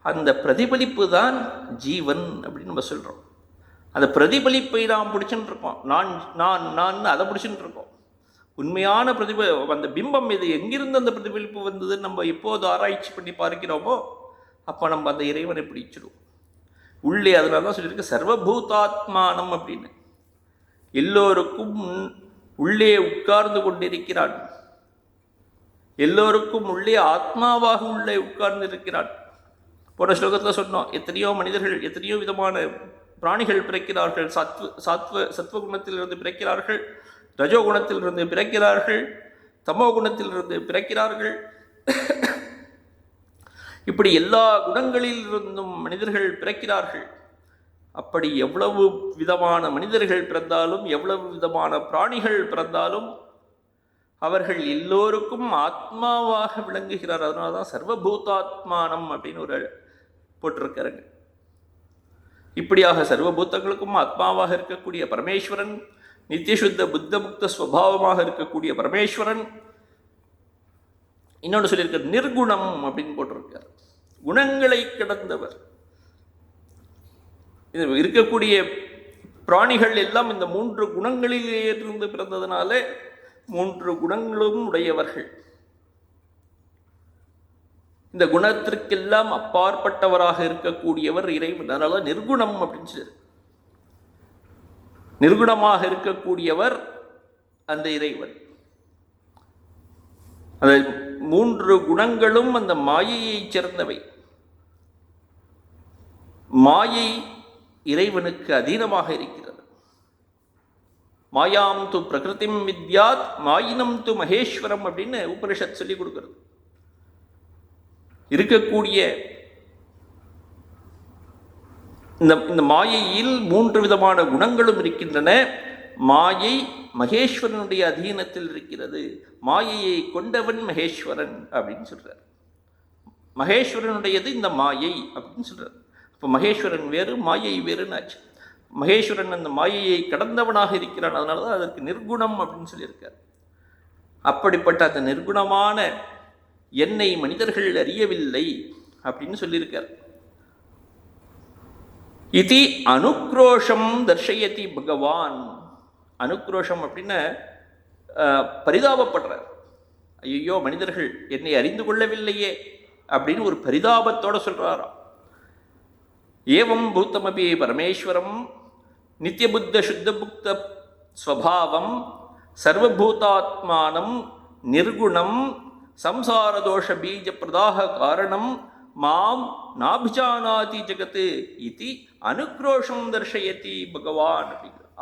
அந்த பிரதிபலிப்பு தான் ஜீவன் அப்படின்னு நம்ம சொல்கிறோம். அந்த பிரதிபலிப்பை நாம் பிடிச்சுட்டு இருக்கோம். நான் அதை பிடிச்சுட்டு இருக்கோம். உண்மையான அந்த பிம்பம் இது எங்கிருந்து அந்த பிரதிபலிப்பு வந்ததுன்னு நம்ம எப்போது ஆராய்ச்சி பண்ணி பார்க்கிறோமோ அப்போ நம்ம அந்த இறைவனை பிடிச்சிடுவோம் உள்ளே. அதனால தான் சொல்லியிருக்கு சர்வபூதாத்மானம் அப்படின்னு. எல்லோருக்கும் உள்ளே உட்கார்ந்து கொண்டிருக்கிறான். எல்லோருக்கும் உள்ளே ஆத்மாவாக உள்ளே உட்கார்ந்து இருக்கிறான். போன ஸ்லோகத்தில் சொன்னோம், எத்தனையோ மனிதர்கள், எத்தனையோ விதமான பிராணிகள் பிறக்கிறார்கள். சத்வகுணத்திலிருந்து பிறக்கிறார்கள், ரஜோகுணத்திலிருந்து பிறக்கிறார்கள், தமோ குணத்திலிருந்து பிறக்கிறார்கள். இப்படி எல்லா குணங்களில் இருந்தும் மனிதர்கள் பிறக்கிறார்கள். அப்படி எவ்வளவு விதமான மனிதர்கள் பிறந்தாலும், எவ்வளவு விதமான பிராணிகள் பிறந்தாலும் அவர்கள் எல்லோருக்கும் ஆத்மாவாக விளங்குகிறார். அதனால தான் சர்வபூதாத்மானம் அப்படின்னு ஒரு போட்டிருக்காருங்க. இப்படியாக சர்வபூத்தங்களுக்கும் ஆத்மாவாக இருக்கக்கூடிய பரமேஸ்வரன், நித்தியசுத்த புத்த முக்த ஸ்வபாவமாக இருக்கக்கூடிய பரமேஸ்வரன். இன்னொன்று சொல்லியிருக்கார், நிர்குணம் அப்படின்னு போட்டிருக்கார். குணங்களை கடந்தவர். இது இருக்கக்கூடிய பிராணிகள் எல்லாம் இந்த 3 குணங்களிலே இருந்து பிறந்ததுனால 3 குணங்களும் உடையவர்கள். இந்த குணத்திற்கெல்லாம் அப்பாற்பட்டவராக இருக்கக்கூடியவர் இறைவன். அதனால நிர்குணம் அப்படின்னு சொல்லி, நிர்குணமாக இருக்கக்கூடியவர் அந்த இறைவன். அந்த 3 குணங்களும் அந்த மாயையை சேர்ந்தவை. மாயை இறைவனுக்கு அதீனமாக இருக்கிறது. மாயாம் து பிரகிருதிம் வித்யாத் மாயினம் து மகேஸ்வரம் அப்படின்னு உபனிஷத் சொல்லி கொடுக்கிறது. இருக்கக்கூடிய இந்த மாயையில் 3 விதமான குணங்களும் இருக்கின்றன. மாயை மகேஸ்வரனுடைய அதீனத்தில் இருக்கிறது. மாயையை கொண்டவன் மகேஸ்வரன் அப்படின்னு சொல்றார். மகேஸ்வரனுடையது இந்த மாயை அப்படின்னு சொல்றார். இப்போ மகேஸ்வரன் வேறு, மாயை வேறுன்னு ஆச்சு. மகேஸ்வரன் அந்த மாயையை கடந்தவனாக இருக்கிறான், அதனால தான் அதற்கு நிர்குணம் அப்படின்னு சொல்லியிருக்கார். அப்படிப்பட்ட அந்த நிர்குணமான என்னை மனிதர்கள் அறியவில்லை அப்படின்னு சொல்லியிருக்கார். இது அனுக்ரோஷம் தர்ஷயதி பகவான். அனுக்ரோஷம் அப்படின்னு பரிதாபப்படுறார். ஐயோ, மனிதர்கள் என்னை அறிந்து கொள்ளவில்லையே அப்படின்னு ஒரு பரிதாபத்தோட சொல்றாராம். ஏவம் பூத்தமபி பரமேஸ்வரம் நித்தியபுத்த சுத்தபுக்த ஸ்வபாவம் சர்வபூதாத்மானம் நிர்குணம் சம்சாரதோஷ பீஜ பிரதாக காரணம் மாம் நாபிஜானாதி ஜகத்து இது அனுக்ரோஷம் தர்ஷயதி பகவான்.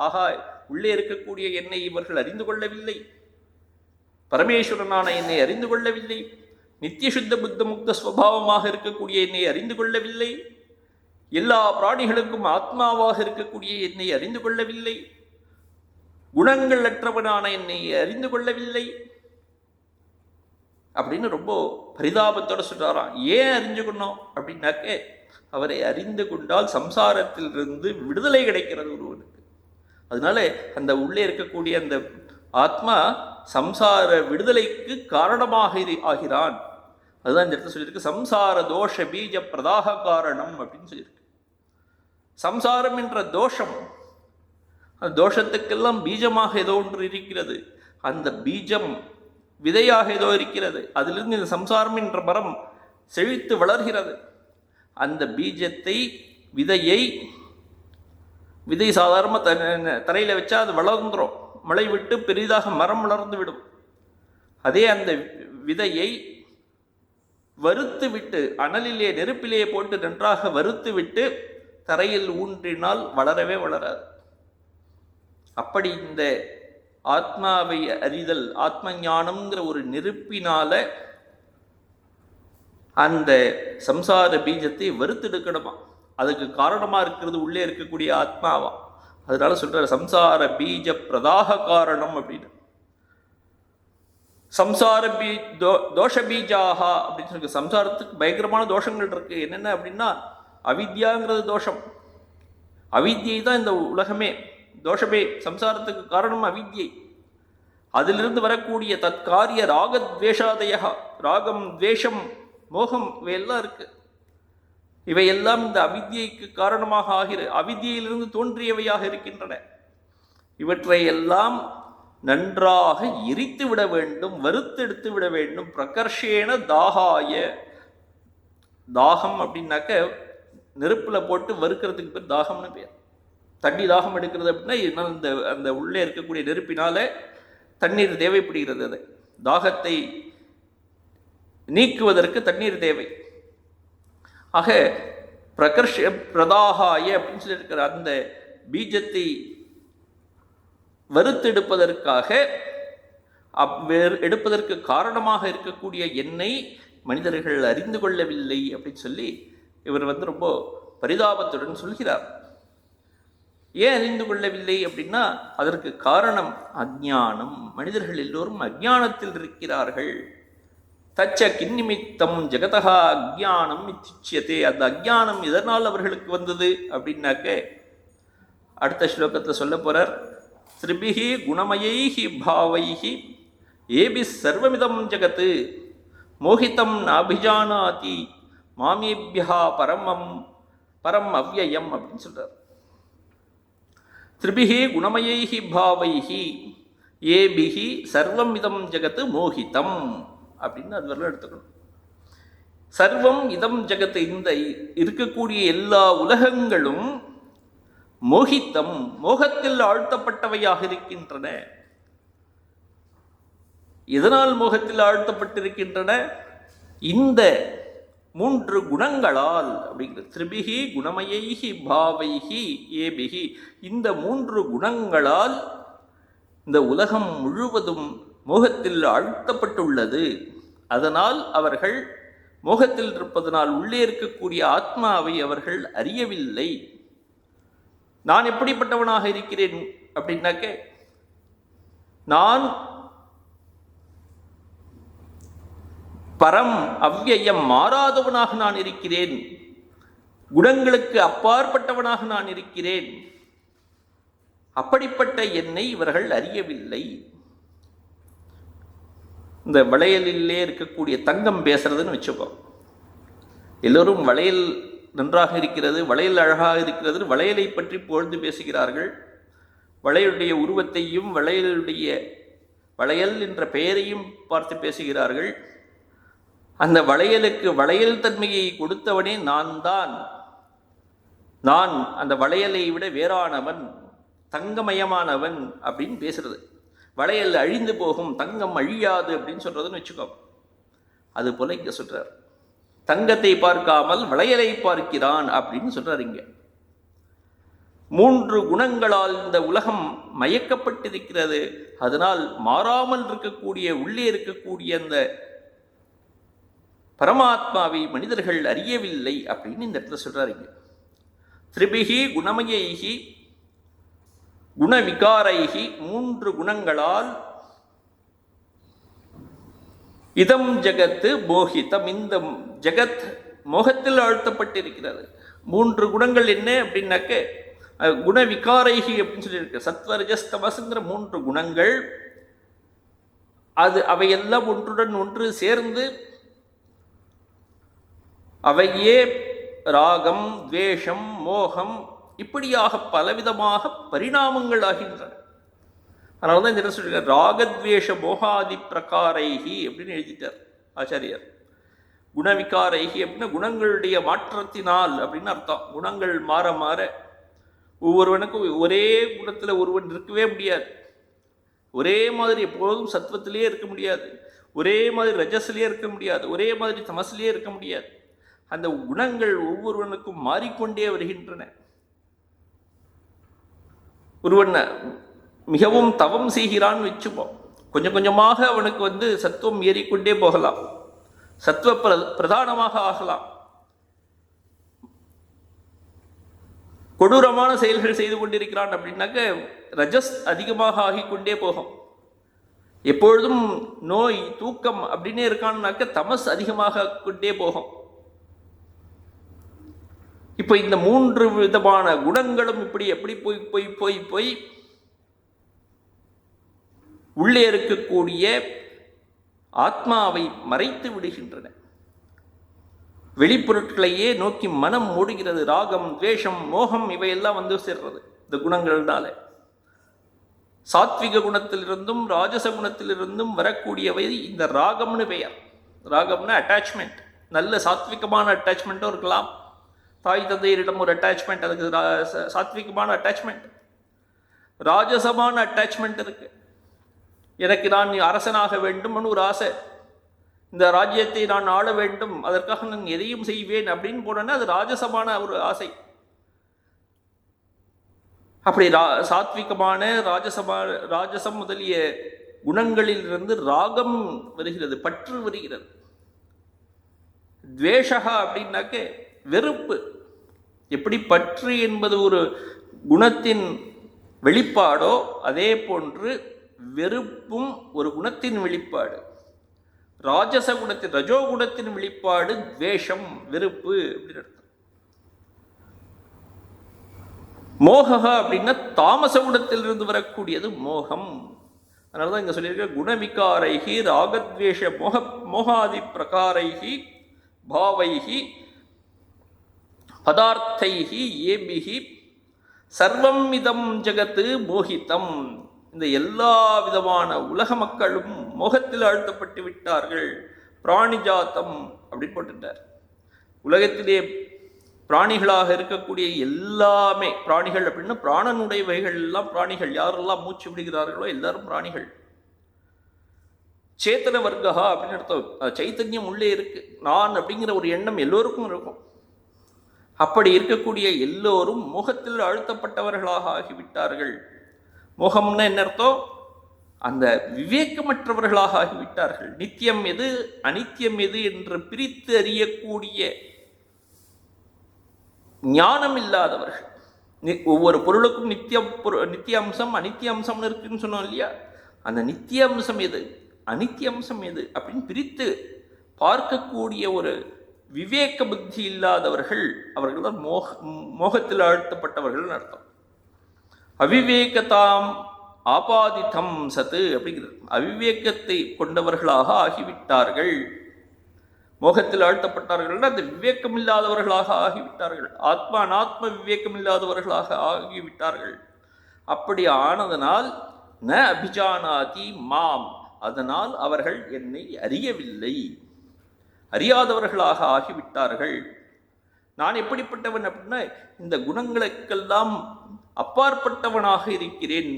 ஆகா, உள்ளே இருக்கக்கூடிய என்னை இவர்கள் அறிந்து கொள்ளவில்லை, பரமேஸ்வரனான என்னை அறிந்து கொள்ளவில்லை, நித்திய சுத்த புத்த முக்த ஸ்வபாவமாக இருக்கக்கூடிய என்னை அறிந்து கொள்ளவில்லை, எல்லா பிராணிகளுக்கும் ஆத்மாவாக இருக்கக்கூடிய என்னை அறிந்து கொள்ளவில்லை, குணங்கள் அற்றவனான என்னை அறிந்து கொள்ளவில்லை அப்படின்னு ரொம்ப பரிதாபத்தோட சொல்றாராம். ஏன் அறிஞ்சுக்கணும் அப்படின்னாக்க, அவரை அறிந்து கொண்டால் சம்சாரத்திலிருந்து விடுதலை கிடைக்கிறது ஒருவனுக்கு. அதனால அந்த உள்ளே இருக்கக்கூடிய அந்த ஆத்மா சம்சார விடுதலைக்கு காரணமாக ஆகிறான். அதுதான் இந்த இடத்துல சொல்லியிருக்கு, சம்சார தோஷ பீஜ பிரதாக காரணம் அப்படின்னு சொல்லியிருக்கு. சம்சாரம் என்ற தோஷம், அந்த தோஷத்துக்கெல்லாம் பீஜமாக ஏதோ ஒன்று இருக்கிறது. அந்த பீஜம் விதையாக ஏதோ இருக்கிறது. அதிலிருந்து இந்த சம்சாரம் என்ற மரம் செழித்து வளர்கிறது. அந்த பீஜத்தை, விதை சாதாரண தரையில் வச்சா அது வளர்ந்துடும், மழை விட்டு பெரிதாக மரம் வளர்ந்து விடும். அதே அந்த விதையை வறுத்து விட்டு, அனலிலே நெருப்பிலே போட்டு நன்றாக வறுத்து விட்டு தரையில் ஊன்றினால் வளரவே வளராது. அப்படி இந்த ஆத்மாவை அறிதல், ஆத்ம ஞானம்ங்கிற ஒரு நெருப்பினால அந்த சம்சார பீஜத்தை வறுத்தெடுக்கணுமா. அதுக்கு காரணமா இருக்கிறது உள்ளே இருக்கக்கூடிய ஆத்மாவா. அதனால சொல்ற சம்சார பீஜ பிரதாக காரணம் அப்படின்னு. சம்சார தோஷ பீஜாகா அப்படின்னு சொல்லி, சம்சாரத்துக்கு பயங்கரமான தோஷங்கள் இருக்கு. என்னென்ன அப்படின்னா, அவித்யாங்கிறது தோஷம். அவித்யை தான் இந்த உலகமே. தோஷமே சம்சாரத்துக்கு காரணம் அவித்யை. அதிலிருந்து வரக்கூடிய தற்காரிய ராகத்வேஷாதயா, ராகம் துவேஷம் மோகம் இவையெல்லாம் இருக்கு. இவையெல்லாம் இந்த அவித்யைக்கு காரணமாக அவித்யிலிருந்து தோன்றியவையாக இருக்கின்றன. இவற்றையெல்லாம் நன்றாக எரித்து விட வேண்டும், வறுத்தெடுத்து விட வேண்டும். பிரகர்ஷேன தாகாய, தாகம் அப்படின்னாக்க நெருப்புல போட்டு வறுக்கிறதுக்கு பேர் தாகம்னு பேர். தண்ணி தாகம் எடுக்கிறது அப்படின்னா இந்த அந்த உள்ளே இருக்கக்கூடிய நெருப்பினால தண்ணீர் தேவைப்படுகிறது. அதை தாகத்தை நீக்குவதற்கு தண்ணீர் தேவை. ஆக பிரகர்ஷ பிரதாகாய அப்படின்னு சொல்லி இருக்கிற அந்த பீஜத்தை வறுத்தெடுப்பதற்காக, எடுப்பதற்கு காரணமாக இருக்கக்கூடிய என்னை மனிதர்கள் அறிந்து கொள்ளவில்லை அப்படின்னு சொல்லி இவர் ரொம்ப பரிதாபத்துடன் சொல்கிறார். ஏன் அறிந்து கொள்ளவில்லை அப்படின்னா, அதற்கு காரணம் அஞ்ஞானம். மனிதர்கள் எல்லோரும் அஞ்ஞானத்தில் இருக்கிறார்கள். தச்ச கிண்ணிமித்தம் ஜெகதா அஜ்ஞானம் இத்திச்சியதே. அந்த அஜ்ஞானம் எதனால் அவர்களுக்கு வந்தது அப்படின்னாக்க, அடுத்த ஸ்லோகத்தில் சொல்ல போறார். திரிபிஹி குணமயைஹி பாவைஹி ஏபி சர்வமிதம் ஜகத் மோகிதம் நாபிஜானாதி மாமேபியா பரம் அவ்யயம் அப்படின்னு சொல்றார். திரிபிஹி குணமயைஹி பாவைஹி ஏபிஹி சர்வம் இதம் ஜகத் மோகிதம் அப்படின்னு அது வரல எடுத்துக்கணும். சர்வம் இதம் ஜகத், இந்த இருக்கக்கூடிய எல்லா உலகங்களும் மோகித்தம், மோகத்தில் ஆழ்த்தப்பட்டவையாக இருக்கின்றன. எதனால் மோகத்தில் ஆழ்த்தப்பட்டிருக்கின்றன? இந்த 3 குணங்களால் அப்படிங்கிறது. திரிபிஹி குணமயைஹி பாவைஹி ஏபிஹி, இந்த 3 குணங்களால் இந்த உலகம் முழுவதும் மோகத்தில் ஆழ்த்தப்பட்டுள்ளது. அதனால் அவர்கள் மோகத்தில் இருப்பதனால் உள்ளே இருக்கக்கூடிய ஆத்மாவை அவர்கள் அறியவில்லை. நான் எப்படிப்பட்டவனாக இருக்கிறேன் அப்படின்னாக்க, நான் பரம் அவ்யயம் மாறாதவனாக நான் இருக்கிறேன், குணங்களுக்கு அப்பாற்பட்டவனாக நான் இருக்கிறேன். அப்படிப்பட்ட என்னை இவர்கள் அறியவில்லை. இந்த வளையலிலே இருக்கக்கூடிய தங்கம் பேசுறதுன்னு வச்சுக்கோ. எல்லோரும் வளையல் நன்றாக இருக்கிறது, வளையல் அழகாக இருக்கிறது, வளையலை பற்றி புகழ்ந்து பேசுகிறார்கள். வளையலுடைய உருவத்தையும் வளையல் என்ற பெயரையும் பார்த்து பேசுகிறார்கள். அந்த வளையலுக்கு வளையல் தன்மையை கொடுத்தவனே நான் அந்த வளையலை விட வேறானவன், தங்கமயமானவன் அப்படின்னு பேசுறது. வளையல் அழிந்து போகும், தங்கம் அழியாது அப்படின்னு சொல்றதுன்னு வச்சுக்கோ. அது போல இங்க சொல்றார், தங்கத்தை பார்க்காமல் வளையலை பார்க்கிறான் அப்படின்னு சொல்றார். இங்க 3 குணங்களால் இந்த உலகம் மயக்கப்பட்டிருக்கிறது. அதனால் மாறாமல் இருக்கக்கூடிய, உள்ளே இருக்கக்கூடிய அந்த பரமாத்மாவை மனிதர்கள் அறியவில்லை அப்படின்னு இந்த இடத்துல சொல்றாருங்க. திரிபிகி குணமயைகி குணவிகாரைகி, 3 குணங்களால் இதம் ஜகத்து மோகிதம், இந்த ஜகத் மோகத்தில் அழுத்தப்பட்டிருக்கிறது. 3 குணங்கள் என்ன அப்படின்னாக்க குணவிகாரைகி அப்படின்னு சொல்லியிருக்கு. சத்வரஜஸ்தமஸ்ங்கிற 3 குணங்கள், அவையெல்லாம் ஒன்றுடன் ஒன்று சேர்ந்து அவையே ராகம், துவேஷம், மோகம் இப்படியாக பலவிதமாக பரிணாமங்கள் ஆகின்றன. அதனால தான் இந்த சொல்லியிருக்கார், ராகத்வேஷ மோகாதி பிரகாரைகி அப்படின்னு எழுதிட்டார் ஆச்சாரியர். குணவிகாரைகி அப்படின்னா குணங்களுடைய மாற்றத்தினால் அப்படின்னு அர்த்தம். குணங்கள் மாற மாற ஒவ்வொருவனுக்கும் ஒரே குணத்தில் ஒருவன் இருக்கவே முடியாது. ஒரே மாதிரி எப்பொழுதும் சத்வத்திலே இருக்க முடியாது, ஒரே மாதிரி ரஜஸ்லேயே இருக்க முடியாது, ஒரே மாதிரி தமஸ்லேயே இருக்க முடியாது. அந்த குணங்கள் ஒவ்வொருவனுக்கும் மாறிக்கொண்டே வருகின்றன. ஒருவன் மிகவும் தவம் செய்கிறான்னு வச்சுப்போம், கொஞ்சம் கொஞ்சமாக அவனுக்கு சத்துவம் ஏறிக்கொண்டே போகலாம், சத்துவ பிரதானமாக ஆகலாம். கொடூரமான செயல்கள் செய்து கொண்டிருக்கிறான் அப்படின்னாக்க ரஜஸ் அதிகமாக ஆகிக்கொண்டே போகும். எப்பொழுதும் நோய், தூக்கம் அப்படின்னே இருக்கான்னாக்க தமஸ் அதிகமாக கொண்டே போகும். இப்போ இந்த 3 விதமான குணங்களும் எப்படி போய் போய் போய் போய் உள்ளே இருக்கக்கூடிய ஆத்மாவை மறைத்து விடுகின்றன. வெளிப்பொருட்களையே நோக்கி மனம் மூடுகிறது. ராகம், துவேஷம், மோகம் இவையெல்லாம் சேர்றது இந்த குணங்கள்னால. சாத்விக குணத்திலிருந்தும் ராஜச குணத்திலிருந்தும் வரக்கூடியவை இந்த ராகம்னு பெயர். ராகம்னா அட்டாச்மெண்ட். நல்ல சாத்விகமான அட்டாச்மெண்ட்டும் இருக்கலாம். தாய் தந்தையரிடம் ஒரு அட்டாச்மெண்ட், அதுக்கு சாத்விகமான அட்டாச்மெண்ட். ராஜசமான அட்டாச்மெண்ட் இருக்கு. எனக்கு நான் அரசனாக வேண்டும்னு ஒரு ஆசை, இந்த ராஜ்யத்தை நான் ஆள வேண்டும், அதற்காக நான் எதையும் செய்வேன் அப்படின்னு போனேன்னா அது ராஜசமான ஒரு ஆசை. அப்படி சாத்விகமான ராஜசம் முதலிய குணங்களிலிருந்து ராகம் வருகிறது, பற்று வருகிறது. துவேஷகா அப்படின்னாக்க வெறுப்பு. எப்படி பற்று என்பது ஒரு குணத்தின் வெளிப்பாடோ அதே போன்று வெறுப்பும் ஒரு குணத்தின் வெளிப்பாடு. ராஜச குணத்தின், ரஜோகுணத்தின் வெளிப்பாடு துவேஷம், வெறுப்பு அப்படின்னு அர்த்தம். மோகா அப்படின்னா தாமச குணத்திலிருந்து வரக்கூடியது மோகம். அதனாலதான் இங்க சொல்லியிருக்க குணவிகாரைகி ராகத்வேஷ மோகாதி பிரகாரைகி பாவைகி பதார்த்தைகி ஏபிகி சர்வம் இதம் ஜகத்து மோகிதம். இந்த எல்லா விதமான உலக மக்களும் மோகத்தில் அழுத்தப்பட்டு விட்டார்கள். பிராணிஜாத்தம் அப்படின்னு போட்டுட்டார். உலகத்திலே பிராணிகளாக இருக்கக்கூடிய எல்லாமே பிராணிகள் அப்படின்னா பிராணனுடையவைகள் எல்லாம் பிராணிகள். யாரெல்லாம் மூச்சு விடுகிறார்களோ எல்லாரும் பிராணிகள். சேத்தன வர்க்கா அப்படின்னு அர்த்தம். சைத்தன்யம் உள்ளே இருக்கு. நான் அப்படிங்கிற ஒரு எண்ணம் எல்லோருக்கும் இருக்கும். அப்படி இருக்கக்கூடிய எல்லோரும் மோகத்தில் அழுத்தப்பட்டவர்களாக ஆகிவிட்டார்கள். மோகம்னா என்ன அர்த்தம்? அந்த விவேகமற்றவர்களாக ஆகிவிட்டார்கள். நித்தியம் எது அனித்தியம் எது என்று பிரித்து அறியக்கூடிய ஞானம் இல்லாதவர்கள். ஒவ்வொரு பொருளுக்கும் நித்திய அம்சம் அனித்திய அம்சம்னு இருக்குன்னு சொன்னோம் இல்லையா? அந்த நித்திய அம்சம் எது அனித்திய அம்சம் எது அப்படின்னு பிரித்து பார்க்கக்கூடிய ஒரு விவேக புத்தி இல்லாதவர்கள், அவர்கள் தான் மோகத்தில் ஆழ்த்தப்பட்டவர்கள் அர்த்தம். அவிவேகதாம் ஆபாதிதம் சத்து அப்படிங்கிறது, அவிவேகத்தை கொண்டவர்களாக ஆகிவிட்டார்கள். மோகத்தில் ஆழ்த்தப்பட்டார்கள், அந்த விவேகம் இல்லாதவர்களாக ஆகிவிட்டார்கள். ஆத்மா அனாத்ம விவேகம் இல்லாதவர்களாக ஆகிவிட்டார்கள். அப்படி ஆனதனால் ந அபிஜானாதி மாம், அதனால் அவர்கள் என்னை அறியவில்லை, அறியாதவர்களாக ஆகிவிட்டார்கள். நான் எப்படிப்பட்டவன் அப்படின்னா இந்த குணங்களுக்கெல்லாம் அப்பாற்பட்டவனாக இருக்கிறேன்.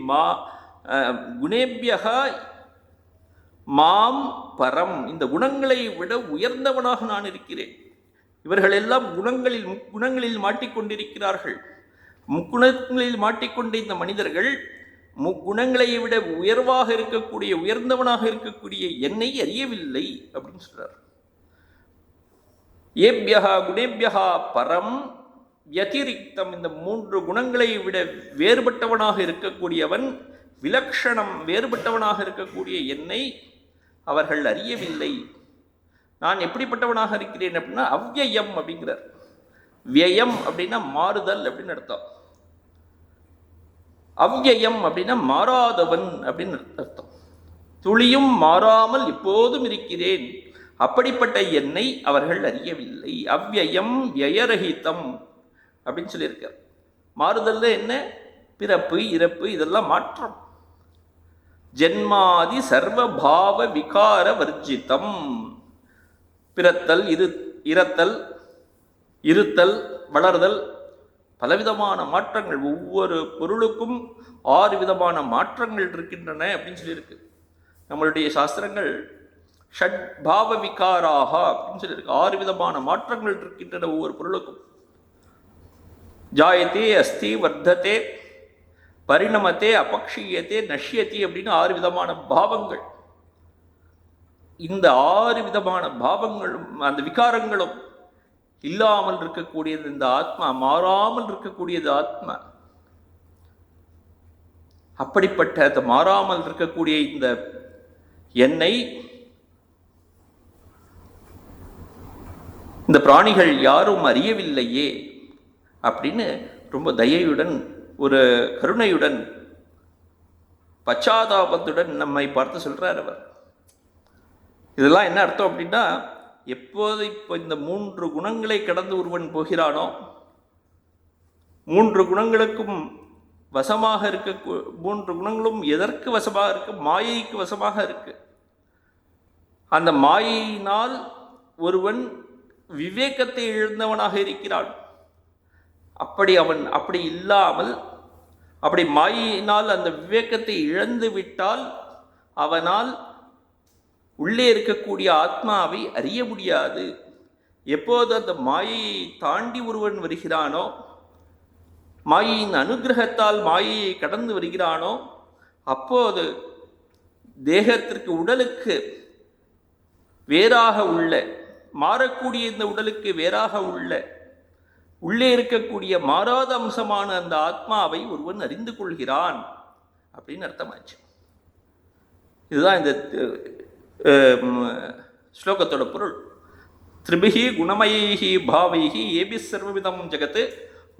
குணேபியக மாம் பரம், இந்த குணங்களை விட உயர்ந்தவனாக நான் இருக்கிறேன். இவர்கள் எல்லாம் முக்குணங்களில் மாட்டிக்கொண்டிருக்கிறார்கள். முக்குணங்களில் மாட்டிக்கொண்ட இந்த மனிதர்கள் முக்குணங்களை விட உயர்வாக இருக்கக்கூடிய, உயர்ந்தவனாக இருக்கக்கூடிய என்னை அறியவில்லை அப்படின்னு சொல்றார். ஏபியகா குணேபியகா பரம் யதிரிக்தம், இந்த 3 குணங்களை விட வேறுபட்டவனாக இருக்கக்கூடியவன், விலக்ஷணம் வேறுபட்டவனாக இருக்கக்கூடிய என்னை அவர்கள் அறியவில்லை. நான் எப்படிப்பட்டவனாக இருக்கிறேன் அப்படின்னா அவ்யயம் அப்படிங்கிறார். வியம் அப்படின்னா மாறுதல் அப்படின்னு அர்த்தம். அவ்யயம் அப்படின்னா மாறாதவன் அப்படின்னு அர்த்தம். துளியும் மாறாமல் எப்போதும் இருக்கிறேன், அப்படிப்பட்ட என்னை அவர்கள் அறியவில்லை. அவ்யயம் வியரகிதம் அப்படின்னு சொல்லியிருக்கார். மாறுதல் என்ன? பிறப்பு இறப்பு இதெல்லாம் மாற்றம். ஜென்மாதி சர்வபாவ விகார வர்ஜிதம், பிறத்தல் இறத்தல் இருத்தல் வளர்தல் பலவிதமான மாற்றங்கள், ஒவ்வொரு பொருளுக்கும் 6 விதமான மாற்றங்கள் இருக்கின்றன அப்படின்னு சொல்லியிருக்கு நம்மளுடைய சாஸ்திரங்கள். ஷட் பாவ விகாராக அப்படின்னு சொல்லியிருக்கு. 6 விதமான மாற்றங்கள் இருக்கின்றன ஒவ்வொரு பொருளுக்கும். ஜாயத்தே அஸ்தி வர்த்ததே பரிணமத்தே அபக்ஷியத்தே நஷ்யத்தே அப்படின்னு 6 விதமான பாவங்கள். இந்த 6 விதமான பாவங்களும் அந்த விகாரங்களும் இல்லாமல் இருக்கக்கூடியது இந்த ஆத்மா, மாறாமல் இருக்கக்கூடியது ஆத்மா. அப்படிப்பட்ட அந்த மாறாமல் இருக்கக்கூடிய இந்த என்னை இந்த பிராணிகள் யாரும் அறியவில்லையே அப்படின்னு ரொம்ப தயையுடன், ஒரு கருணையுடன், பச்சாதாபத்துடன் நம்மை பார்த்து சொல்றார் அவர். இதெல்லாம் என்ன அர்த்தம் அப்படின்னா, எப்போது இப்போ இந்த 3 குணங்களை கடந்து ஒருவன் போகிறானோ, 3 குணங்களுக்கும் வசமாக இருக்க, 3 குணங்களும் எதற்கு வசமாக இருக்கு? மாயைக்கு வசமாக இருக்கு. அந்த மாயையினால் ஒருவன் விவேகத்தை இழந்தவனாக இருக்கிறான். அப்படி இல்லாமல், அப்படி மாயினால் அந்த விவேகத்தை இழந்து விட்டால் அவனால் உள்ளே இருக்கக்கூடிய ஆத்மாவை அறிய முடியாது. எப்போது அந்த மாயையை தாண்டி ஒருவன் வருகிறானோ, மாயையின் அனுகிரகத்தால் மாயையை கடந்து வருகிறானோ, அப்போது தேகத்திற்கு, உடலுக்கு வேறாக உள்ள, மாறக்கூடிய இந்த உடலுக்கு வேறாக உள்ள, உள்ளே இருக்கக்கூடிய மாறாத அம்சமான அந்த ஆத்மாவை ஒருவன் அறிந்து கொள்கிறான் அப்படின்னு அர்த்தமாச்சு. இதுதான் இந்த ஸ்லோகத்தோட பொருள். திரிபிஹி குணமயைஹி பாவைஹி ஏபி சர்வவிதம் ஜெகத்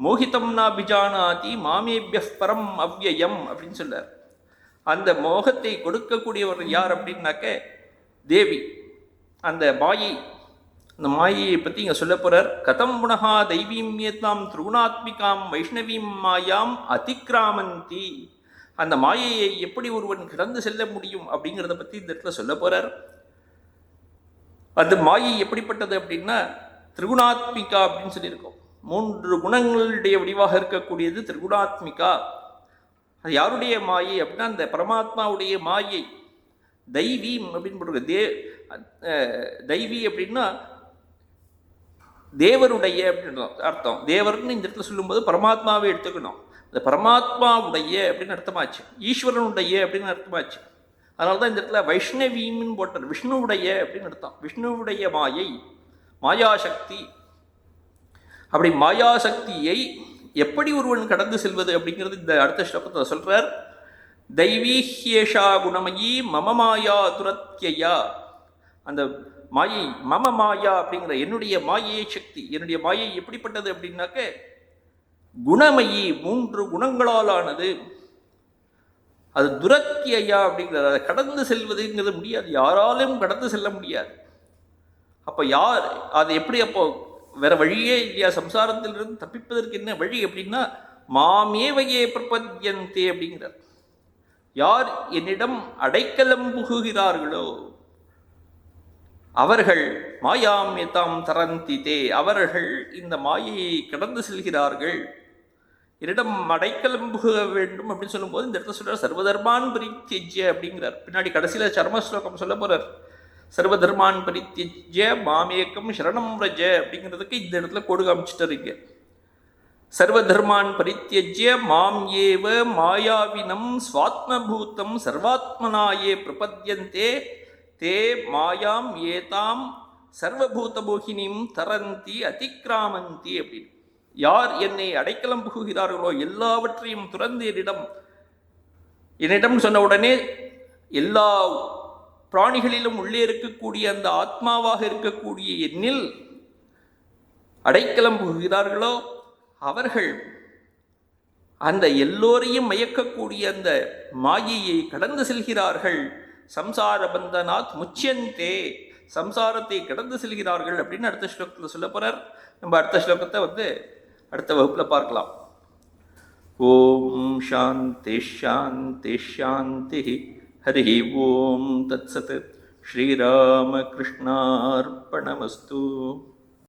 மோகிதம் நாபிஜானாதி மாமேபியः பரம் அவ்யயம் அப்படின்னு சொல்றார். அந்த மோகத்தை கொடுக்கக்கூடியவர் யார் அப்படின்னாக்க தேவி, அந்த மாயை. அந்த மாயையை பற்றி இங்கே சொல்ல போகிறார். கதம் புனகா தெய்வீம் ஏத்தாம் திரிகுணாத்மிகாம் வைஷ்ணவீம் மாயாம் அதிக்ராமந்தி. அந்த மாயையை எப்படி ஒருவன் கடந்து செல்ல முடியும் அப்படிங்கிறத பற்றி இந்த இடத்துல சொல்ல போகிறார். அந்த மாயை எப்படிப்பட்டது அப்படின்னா திரிகுணாத்மிகா அப்படின்னு சொல்லியிருக்கோம். 3 குணங்களுடைய வடிவாக இருக்கக்கூடியது திரிகுணாத்மிகா. அது யாருடைய மாயை அப்படின்னா அந்த பரமாத்மாவுடைய மாயை. தெய்வீம் அப்படின்னு போட்டிருக்கு. தெய்வி அப்படின்னா தேவருடைய அப்படின்னு அர்த்தம். தேவர்னு இந்த இடத்துல சொல்லும்போது பரமாத்மாவை எடுத்துக்கணும். இந்த பரமாத்மாவுடைய அப்படின்னு அர்த்தமாச்சு, ஈஸ்வரனுடைய அப்படின்னு அர்த்தமாச்சு. அதனால தான் இந்த இடத்துல வைஷ்ணவீம்னு போட்டார். விஷ்ணுவுடைய அப்படின்னு அர்த்தம். விஷ்ணுவுடைய மாயை, மாயாசக்தி. அப்படி மாயாசக்தியை எப்படி ஒருவன் கடந்து செல்வது அப்படிங்கிறது இந்த அடுத்த ஸ்லோகத்தை சொல்றார். தெய்வீஹ்யேஷா குணமயி மம மாயா துரத்யயா. அந்த மாயை மம மாயா அப்படிங்கிற என்னுடைய மாயை சக்தி, என்னுடைய மாயை எப்படிப்பட்டது அப்படின்னாக்க குணமயி, 3 குணங்களால் ஆனது. அது துரத்தியா அப்படிங்கிறது, அதை கடந்து செல்வதுங்கிறது முடியாது, யாராலும் கடந்து செல்ல முடியாது. அப்போ யார் அது எப்படி? அப்போ வேற வழியே இல்லையா சம்சாரத்திலிருந்து தப்பிப்பதற்கு? என்ன வழி அப்படின்னா மாமேவையே பிரபத்யந்தே அப்படிங்கிறார். யார் என்னிடம் அடைக்கலம் புகுகிறார்களோ அவர்கள் மாயாமியதாம் தரந்திதே, அவர்கள் இந்த மாயையை கடந்து செல்கிறார்கள். என்னிடம் அடைக்கலம் புக வேண்டும் அப்படின்னு சொல்லும்போது இந்த இடத்துல சொல்றார் சர்வதர்மான் பரித்யஜ்ய அப்படிங்கிறார். பின்னாடி கடைசியில் சர்மஸ்லோகம் சொல்ல போறார். சர்வதர்மான் பரித்யஜ்ய மாமேக்கம் சரணம் ரஜ அப்படிங்கிறதுக்கு இந்த இடத்துல கோடு காமிச்சிட்டீங்க. சர்வதர்மான் பரித்யஜ்ய மாம் ஏவ மாயாவினம் ஸ்வாத்மபூதம் சர்வாத்மனாயே பிரபத்யந்தே தே மாயாம் ஏதாம் சர்வபூதமோகினிம் தரந்தி அதிக்ராமந்தி அப்படின்னு. யார் என்னை அடைக்கலம் புகுகிறார்களோ எல்லாவற்றையும் துறந்து என்னிடம் சொன்ன உடனே எல்லா பிராணிகளிலும் உள்ளே இருக்கக்கூடிய அந்த ஆத்மாவாக இருக்கக்கூடிய என்னில் அடைக்கலம் புகுகிறார்களோ அவர்கள் அந்த எல்லோரையும் மயக்கக்கூடிய அந்த மாயையை கடந்து செல்கிறார்கள். சம்சார பந்தனாத் முச்சியந்தே, சம்சாரத்தை கடந்து செல்கிறார்கள் அப்படின்னு அடுத்த ஸ்லோகத்தில் சொல்ல போறார். நம்ம அடுத்த ஸ்லோகத்தை அடுத்த வகுப்பில் பார்க்கலாம். ஓம் சாந்தி ஷாந்தி ஷாந்தி. ஹரி ஓம் தத்சத். ஸ்ரீராமகிருஷ்ணார்ப்பணமஸ்து.